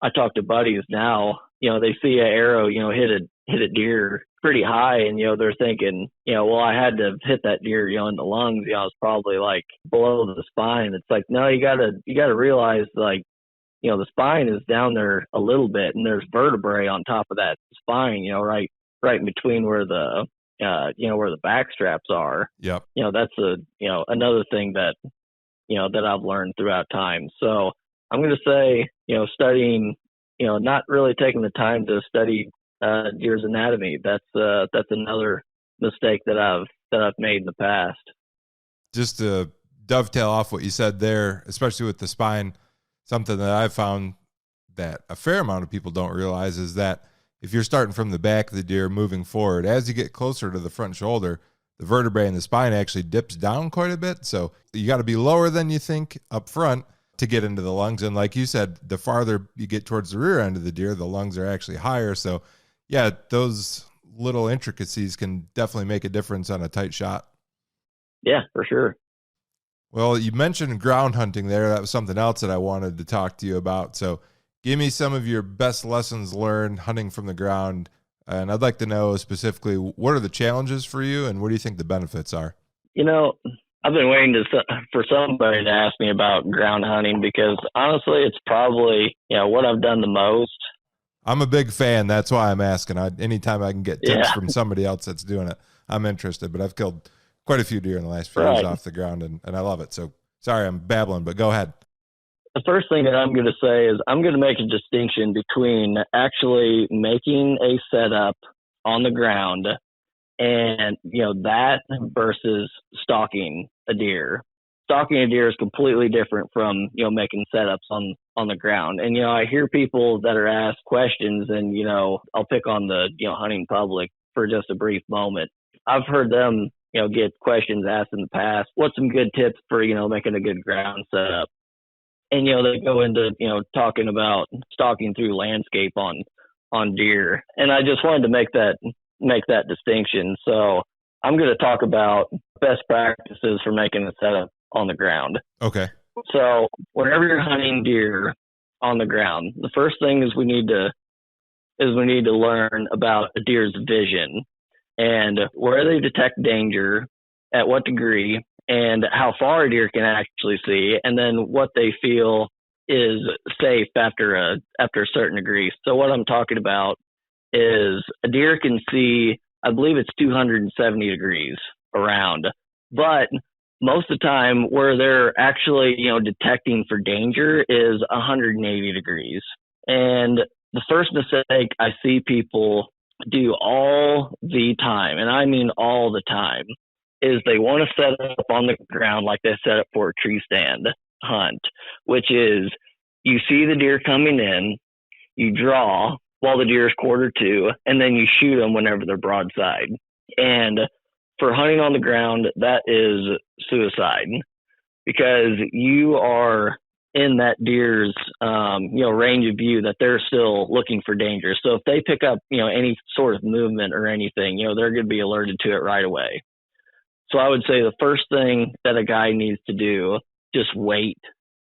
I talk to buddies now, they see an arrow, hit a deer pretty high, and, they're thinking, well, I had to hit that deer, in the lungs. I was probably like below the spine. It's like, no, you gotta realize, like, the spine is down there a little bit, and there's vertebrae on top of that spine, right in between where the, where the back straps are. Yep. That's another thing that, that I've learned throughout time. So I'm going to say, studying, not really taking the time to study deer's anatomy. That's another mistake that I've made in the past. Just to dovetail off what you said there, especially with the spine, something that I've found that a fair amount of people don't realize is that if you're starting from the back of the deer moving forward, as you get closer to the front shoulder, the vertebrae in the spine actually dips down quite a bit. So you got to be lower than you think up front to get into the lungs. And like you said, the farther you get towards the rear end of the deer, the lungs are actually higher. So yeah, those little intricacies can definitely make a difference on a tight shot. Yeah, for sure. Well, you mentioned ground hunting there. That was something else that I wanted to talk to you about. So give me some of your best lessons learned hunting from the ground. And I'd like to know specifically, what are the challenges for you and what do you think the benefits are? I've been waiting for somebody to ask me about ground hunting because honestly, it's probably, what I've done the most. I'm a big fan. That's why I'm asking. Anytime I can get tips from somebody else that's doing it, I'm interested. But I've killed quite a few deer in the last few years off the ground, and I love it. So sorry, I'm babbling, but go ahead. The first thing that I'm going to say is I'm going to make a distinction between actually making a setup on the ground and, that versus stalking a deer. Stalking a deer is completely different from, making setups on the ground. And, I hear people that are asked questions and, I'll pick on the, hunting public for just a brief moment. I've heard them, get questions asked in the past. What's some good tips for, making a good ground setup? And, they go into, talking about stalking through landscape on deer. And I just wanted to make that distinction. So I'm going to talk about best practices for making a setup on the ground. Okay. So whenever you're hunting deer on the ground, the first thing is we need to learn about a deer's vision and where they detect danger, at what degree, and how far a deer can actually see, and then what they feel is safe after a certain degree. So what I'm talking about is a deer can see, I believe it's 270 degrees around, but most of the time where they're actually, detecting for danger is 180 degrees. And the first mistake I see people do all the time, and I mean all the time, is they want to set up on the ground like they set up for a tree stand hunt, which is you see the deer coming in, you draw while the deer is quarter to, and then you shoot them whenever they're broadside. And for hunting on the ground, that is suicide, because you are in that deer's range of view that they're still looking for danger. So if they pick up any sort of movement or anything, they're going to be alerted to it right away. So I would say the first thing that a guy needs to do, just wait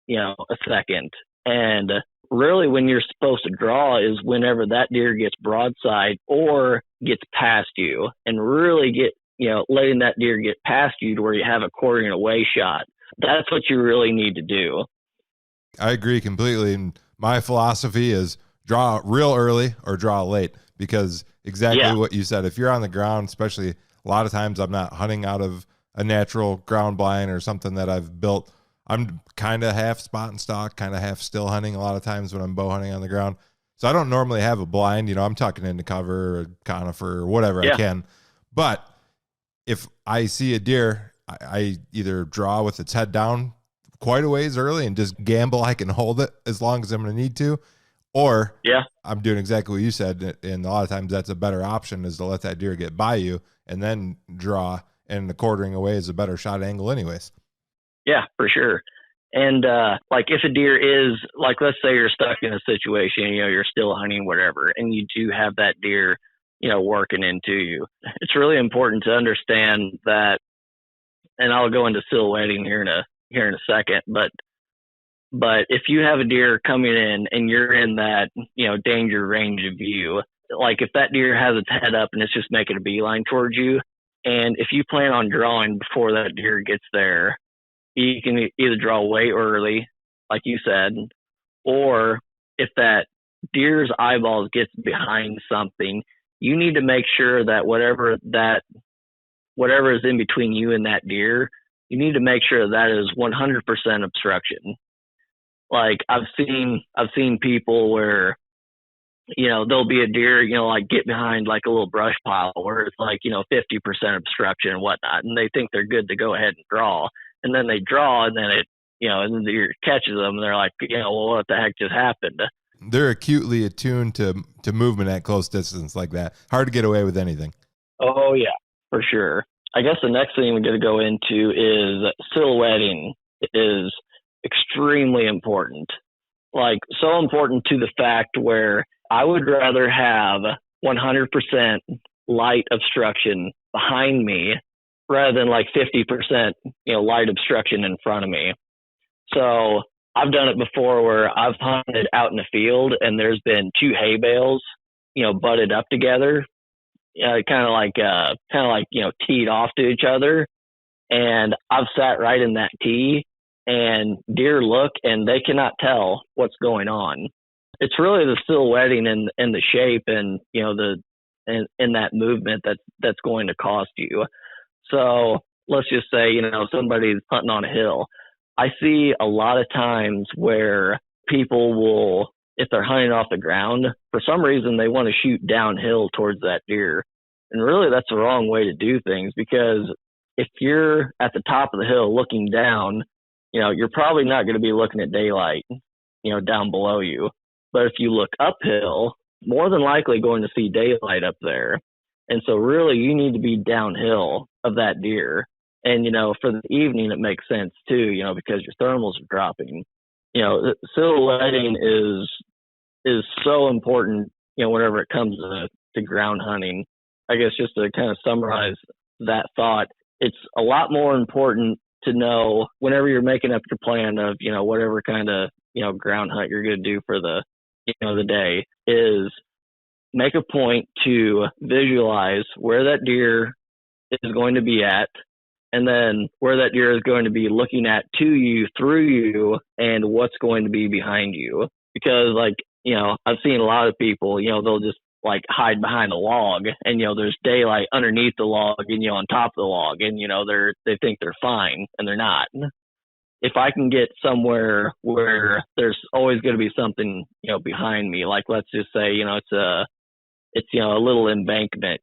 a second. And really when you're supposed to draw is whenever that deer gets broadside or gets past you, and really get letting that deer get past you to where you have a quartering away shot. That's what you really need to do. I agree completely. And my philosophy is draw real early or draw late, because exactly what you said, if you're on the ground, especially a lot of times I'm not hunting out of a natural ground blind or something that I've built. I'm kind of half spot and stock, kind of half still hunting a lot of times when I'm bow hunting on the ground. So I don't normally have a blind, I'm tucking into cover or conifer or whatever I can. But if I see a deer, I either draw with its head down quite a ways early and just gamble I can hold it as long as I'm going to need to, or I'm doing exactly what you said. And a lot of times that's a better option, is to let that deer get by you and then draw, and the quartering away is a better shot angle anyways. Yeah, for sure. And if a deer is, let's say you're stuck in a situation, you're still hunting, whatever, and you do have that deer, working into you. It's really important to understand that, and I'll go into silhouetting here in a second, but if you have a deer coming in and you're in that, danger range of view, like if that deer has its head up and it's just making a beeline towards you, and if you plan on drawing before that deer gets there, you can either draw way early, like you said, or if that deer's eyeballs gets behind something, you need to make sure that whatever is in between you and that deer, you need to make sure that is 100% obstruction. Like I've seen people where, there'll be a deer, get behind like a little brush pile where it's 50% obstruction and whatnot, and they think they're good to go ahead and draw. And then they draw, and then and then the deer catches them, and they're like, well, what the heck just happened? They're acutely attuned to movement at close distance like that. Hard to get away with anything. Oh, yeah, for sure. I guess the next thing we're going to go into is silhouetting is extremely important. So important to the fact where I would rather have 100% light obstruction behind me rather than 50%, light obstruction in front of me. So I've done it before where I've hunted out in the field and there's been two hay bales, butted up together, kind of like teed off to each other. And I've sat right in that tee, and deer look and they cannot tell what's going on. It's really the silhouetting and the shape and, in that movement that's going to cost you. So let's just say, somebody's hunting on a hill. I see a lot of times where people will, if they're hunting off the ground, for some reason they want to shoot downhill towards that deer. And really that's the wrong way to do things, because if you're at the top of the hill looking down, you're probably not going to be looking at daylight, down below you. But if you look uphill, more than likely going to see daylight up there. And so really you need to be downhill of that deer. And, for the evening, it makes sense too, because your thermals are dropping. Silhouetting is so important, whenever it comes to ground hunting. I guess just to kind of summarize that thought, it's a lot more important to know whenever you're making up your plan of, whatever kind of, ground hunt you're going to do for the, the day, is make a point to visualize where that deer is going to be at, and then where that deer is going to be looking at to you, through you, and what's going to be behind you. Because I've seen a lot of people, they'll just like hide behind a log and, there's daylight underneath the log and, on top of the log and, they think they're fine and they're not. If I can get somewhere where there's always going to be something, behind me, like let's just say, it's a little embankment,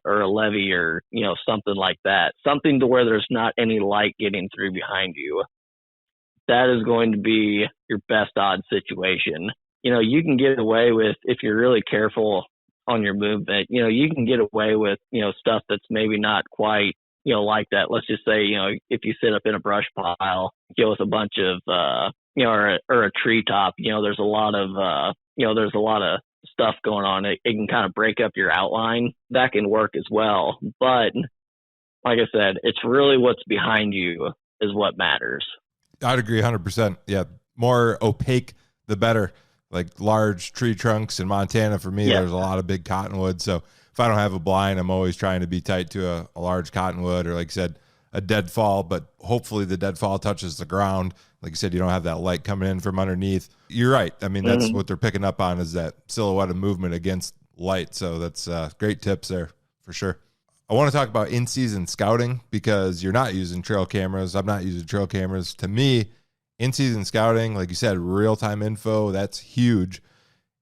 or a levee or, something like that, something to where there's not any light getting through behind you. That is going to be your best odds situation. You can get away with, if you're really careful on your movement, you can get away with, stuff that's maybe not quite, like that. Let's just say, if you sit up in a brush pile, with a bunch of, or a treetop, there's a lot of stuff going on. It can kind of break up your outline. That can work as well. But like I said, it's really what's behind you is what matters. I'd agree 100%. Yeah. More opaque, the better. Like large tree trunks in Montana, for me, there's a lot of big cottonwood. So if I don't have a blind, I'm always trying to be tight to a large cottonwood, or like I said, a deadfall, but hopefully the deadfall touches the ground. Like you said, you don't have that light coming in from underneath. You're right. I mean, that's what they're picking up on, is that silhouette of movement against light. So that's great tips there for sure. I want to talk about in-season scouting, because you're not using trail cameras. I'm not using trail cameras. To me, in-season scouting, like you said, real-time info, that's huge.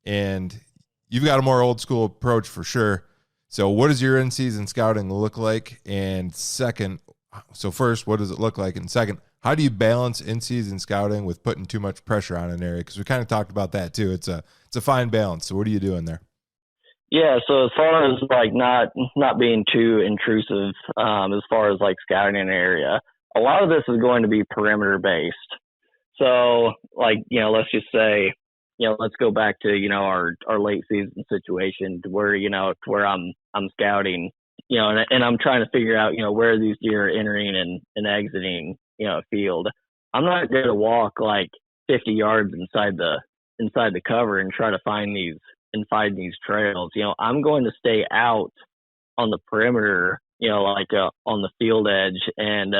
And you've got a more old-school approach for sure. So what does your in-season scouting look like? And second, so first, what does it look like? And second, how do you balance in-season scouting with putting too much pressure on an area? Because we kind of talked about that too. It's a fine balance. So what are you doing there? Yeah, so as far as like not being too intrusive, as far as like scouting an area, a lot of this is going to be perimeter based. So like, let's just say, let's go back to, our late season situation to where, I'm scouting, and I'm trying to figure out, where these deer are entering and exiting, a field. I'm not going to walk like 50 yards inside the cover and try to find these trails. I'm going to stay out on the perimeter, on the field edge. And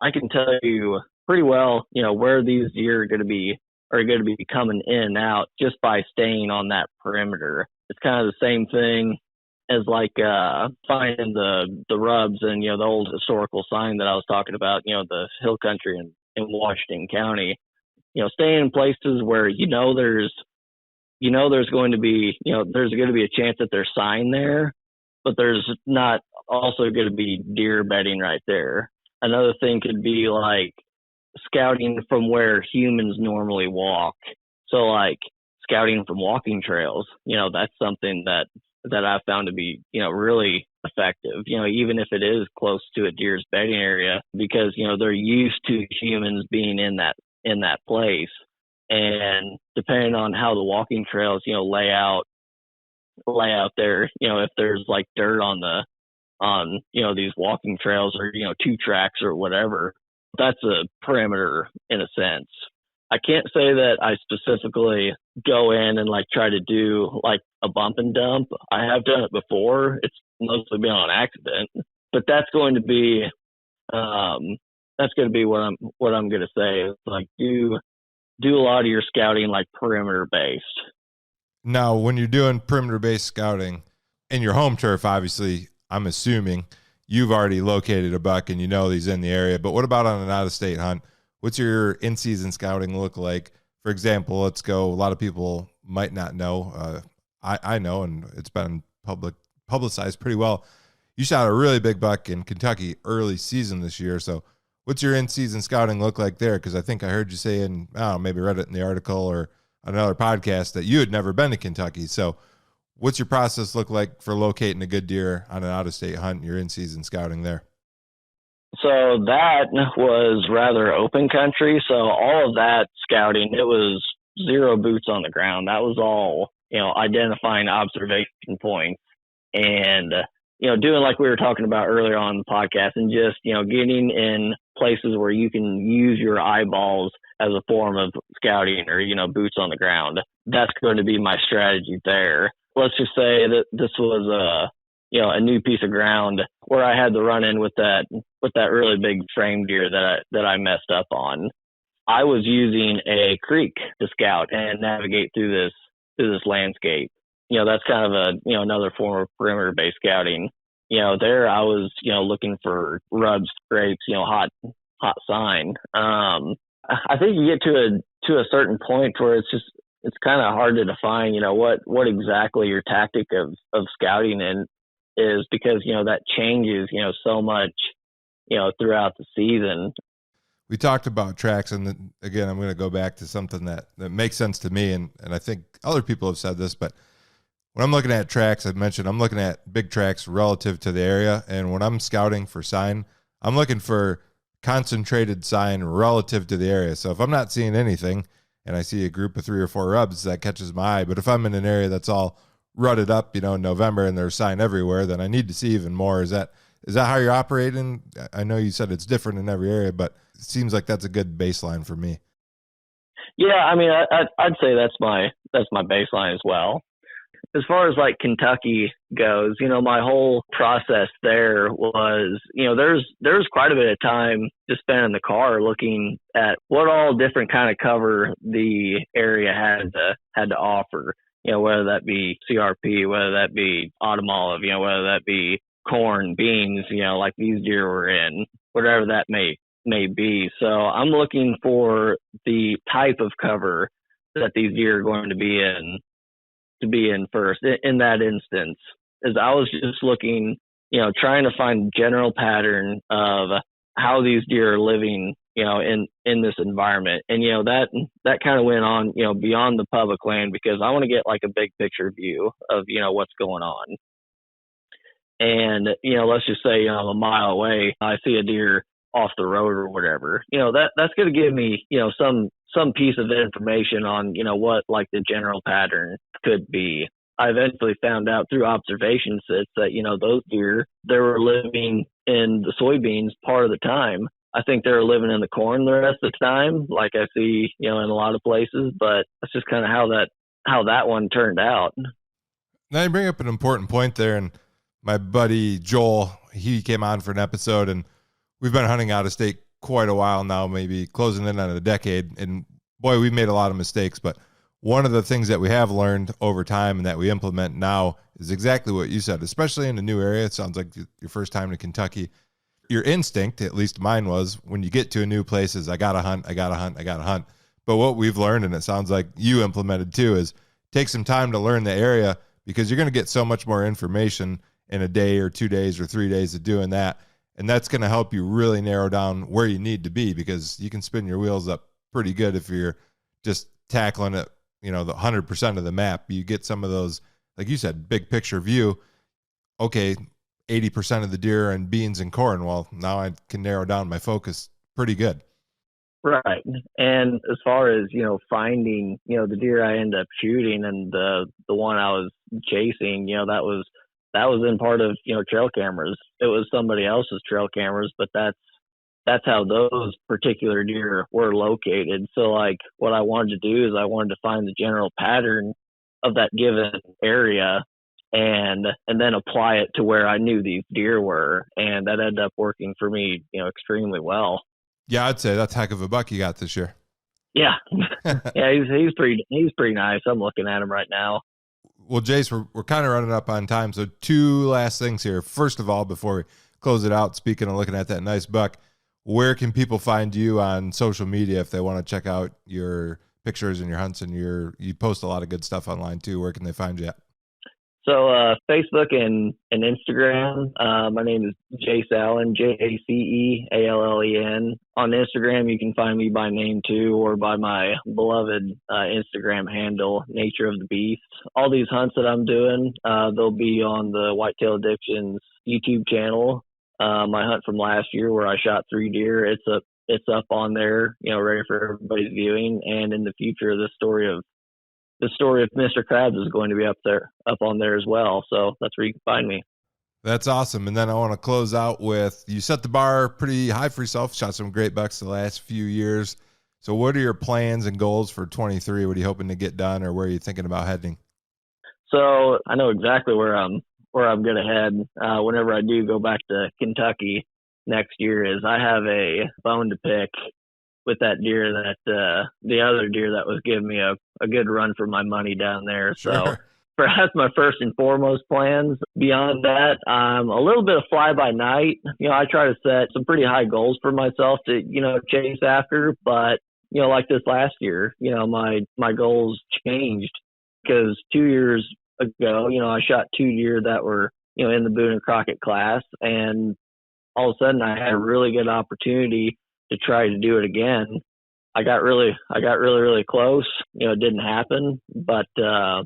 I can tell you pretty well, where these deer are going to be coming in and out just by staying on that perimeter. It's kind of the same thing as like finding the rubs and, the old historical sign that I was talking about, the hill country in Washington County, staying in places where, there's going to be, there's going to be a chance that there's sign there, but there's not also going to be deer bedding right there. Another thing could be like scouting from where humans normally walk. So like scouting from walking trails, that's something that I've found to be, really effective, even if it is close to a deer's bedding area, because, they're used to humans being in that place. And depending on how the walking trails, lay out there, if there's like dirt on these walking trails or, 2 tracks or whatever, that's a perimeter in a sense. I can't say that I specifically go in and like try to do like a bump and dump. I have done it before. It's mostly been on accident, but that's going to be what I'm going to say. It's like do a lot of your scouting like perimeter based. Now, when you're doing perimeter based scouting in your home turf, obviously, I'm assuming you've already located a buck and he's in the area. But what about on an out of state hunt? What's your in-season scouting look like? For example, let's go. A lot of people might not know. I know, and it's been publicized pretty well. You shot a really big buck in Kentucky early season this year. So what's your in-season scouting look like there? Because I think I heard you say maybe read it in the article or another podcast that you had never been to Kentucky. So what's your process look like for locating a good deer on an out-of-state hunt, your in-season scouting there? So that was rather open country. So all of that scouting, it was zero boots on the ground. That was all, identifying observation points and, doing like we were talking about earlier on the podcast and just, getting in places where you can use your eyeballs as a form of scouting or, boots on the ground. That's going to be my strategy there. Let's just say that this was a new piece of ground where I had to run in with that really big frame deer that I messed up on. I was using a creek to scout and navigate through this landscape. that's kind of another form of perimeter based scouting. There I was, looking for rubs, scrapes, hot sign. I think you get to a certain point where it's kind of hard to define, what exactly your tactic of scouting is, because, that changes, so much, throughout the season. We talked about tracks, and again, I'm going to go back to something that makes sense to me, and I think other people have said this, but when I'm looking at tracks, I mentioned I'm looking at big tracks relative to the area, and when I'm scouting for sign, I'm looking for concentrated sign relative to the area. So if I'm not seeing anything and I see a group of 3 or 4 rubs, that catches my eye. But if I'm in an area that's all rutted up, in November and there's sign everywhere, then I need to see even more. Is that how you're operating? I know you said it's different in every area, but it seems like that's a good baseline for me. Yeah, I mean, I'd say that's my baseline as well. As far as like Kentucky goes, my whole process there was, there's quite a bit of time to spend in the car looking at what all different kind of cover the area had to offer. Whether that be CRP, whether that be autumn olive, whether that be corn, beans, like these deer were in, whatever that may be. So I'm looking for the type of cover that these deer are going to be in first. In that instance, as I was just looking, trying to find general pattern of how these deer are living, in this environment. And, that kind of went on, beyond the public land, because I want to get like a big picture view of, what's going on. And, let's just say, I'm a mile away, I see a deer off the road or whatever, that's going to give me, some piece of information on, what like the general pattern could be. I eventually found out through observation sits that, those deer, they were living in the soybeans part of the time. I think they were living in the corn the rest of the time, like I see, in a lot of places, but that's just kind of how that one turned out. Now you bring up an important point there, and my buddy Joel, he came on for an episode, and we've been hunting out of state quite a while now, maybe closing in on a decade. And boy, we've made a lot of mistakes, but one of the things that we have learned over time and that we implement now is exactly what you said, especially in a new area. It sounds like your first time to Kentucky. Your instinct, at least mine was, when you get to a new place is I got to hunt. But what we've learned, and it sounds like you implemented too, is take some time to learn the area, because you're going to get so much more information in a day or 2 days or 3 days of doing that. And that's going to help you really narrow down where you need to be, because you can spin your wheels up pretty good if you're just tackling it, the 100% of the map. You get some of those, like you said, big picture view. Okay, 80% of the deer and beans and corn. Well, now I can narrow down my focus pretty good. Right. And as far as, finding, the deer I end up shooting and the one I was chasing, that was in part of, trail cameras. It was somebody else's trail cameras, but that's how those particular deer were located. So like what I wanted to do is I wanted to find the general pattern of that given area and then apply it to where I knew these deer were. And that ended up working for me, extremely well. Yeah, I'd say that's a heck of a buck you got this year. Yeah. Yeah, he's pretty nice. I'm looking at him right now. Well, Jace, we're kind of running up on time. So 2 last things here. First of all, before we close it out, speaking of looking at that nice buck, where can people find you on social media if they want to check out your pictures and your hunts, and you post a lot of good stuff online too? Where can they find you at? So Facebook and Instagram, my name is Jace Allen, JACEALLEN. On Instagram, you can find me by name too, or by my beloved Instagram handle, Nature of the Beast. All these hunts that I'm doing, they'll be on the Whitetail Addictions YouTube channel. My hunt from last year where I shot 3 deer, it's up on there, ready for everybody's viewing. And in the future, the story of Mr. Krabs is going to be up on there as well. So that's where you can find me. That's awesome. And then I want to close out with, you set the bar pretty high for yourself, shot some great bucks the last few years. So what are your plans and goals for 23? What are you hoping to get done, or where are you thinking about heading? So I know exactly where I'm going to head whenever I do go back to Kentucky next year. Is I have a bone to pick with that deer that the other deer that was giving me a good run for my money down there. Sure. So that's my first and foremost plans. Beyond that, I'm a little bit of fly by night. I try to set some pretty high goals for myself to, chase after. But, like this last year, my goals changed because 2 years ago, I shot 2 deer that were, in the Boone and Crockett class. And all of a sudden I had a really good opportunity to try to do it again. I got really close. It didn't happen, but I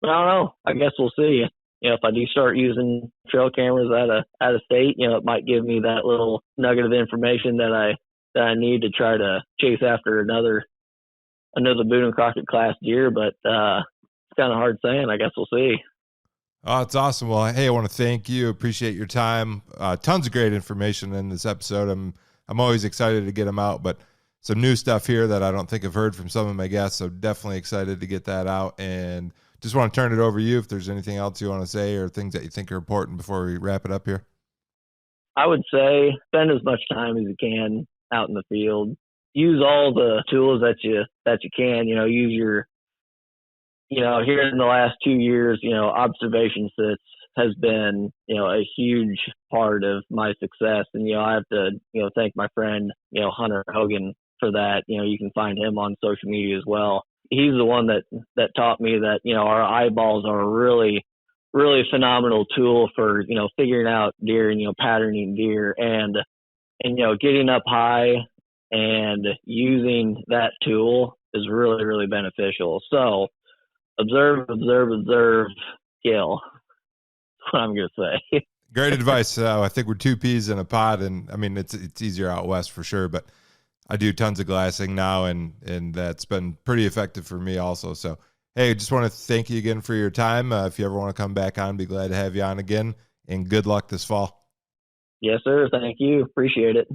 don't know. I guess we'll see. If I do start using trail cameras out of state, it might give me that little nugget of information that I need to try to chase after another Boone and Crockett class deer. But it's kind of hard saying. I guess we'll see. Oh, it's awesome. Well, hey, I want to thank you. Appreciate your time. Tons of great information in this episode. I'm always excited to get them out, but some new stuff here that I don't think I've heard from some of my guests. So definitely excited to get that out, and just want to turn it over to you if there's anything else you want to say or things that you think are important before we wrap it up here. I would say spend as much time as you can out in the field. Use all the tools that you can. Use your, here in the last 2 years, observation sits has been, a huge part of my success. And, I have to, thank my friend, Hunter Hogan for that. You can find him on social media as well. He's the one that taught me that, our eyeballs are a really, really phenomenal tool for, figuring out deer and, patterning deer and, getting up high and using that tool is really, really beneficial. So observe, kill. That's what I'm going to say. Great advice. I think we're two peas in a pod, and I mean, it's easier out west for sure, but I do tons of glassing now, and that's been pretty effective for me also. So, hey, just want to thank you again for your time. If you ever want to come back on, be glad to have you on again, and good luck this fall. Yes, sir. Thank you. Appreciate it.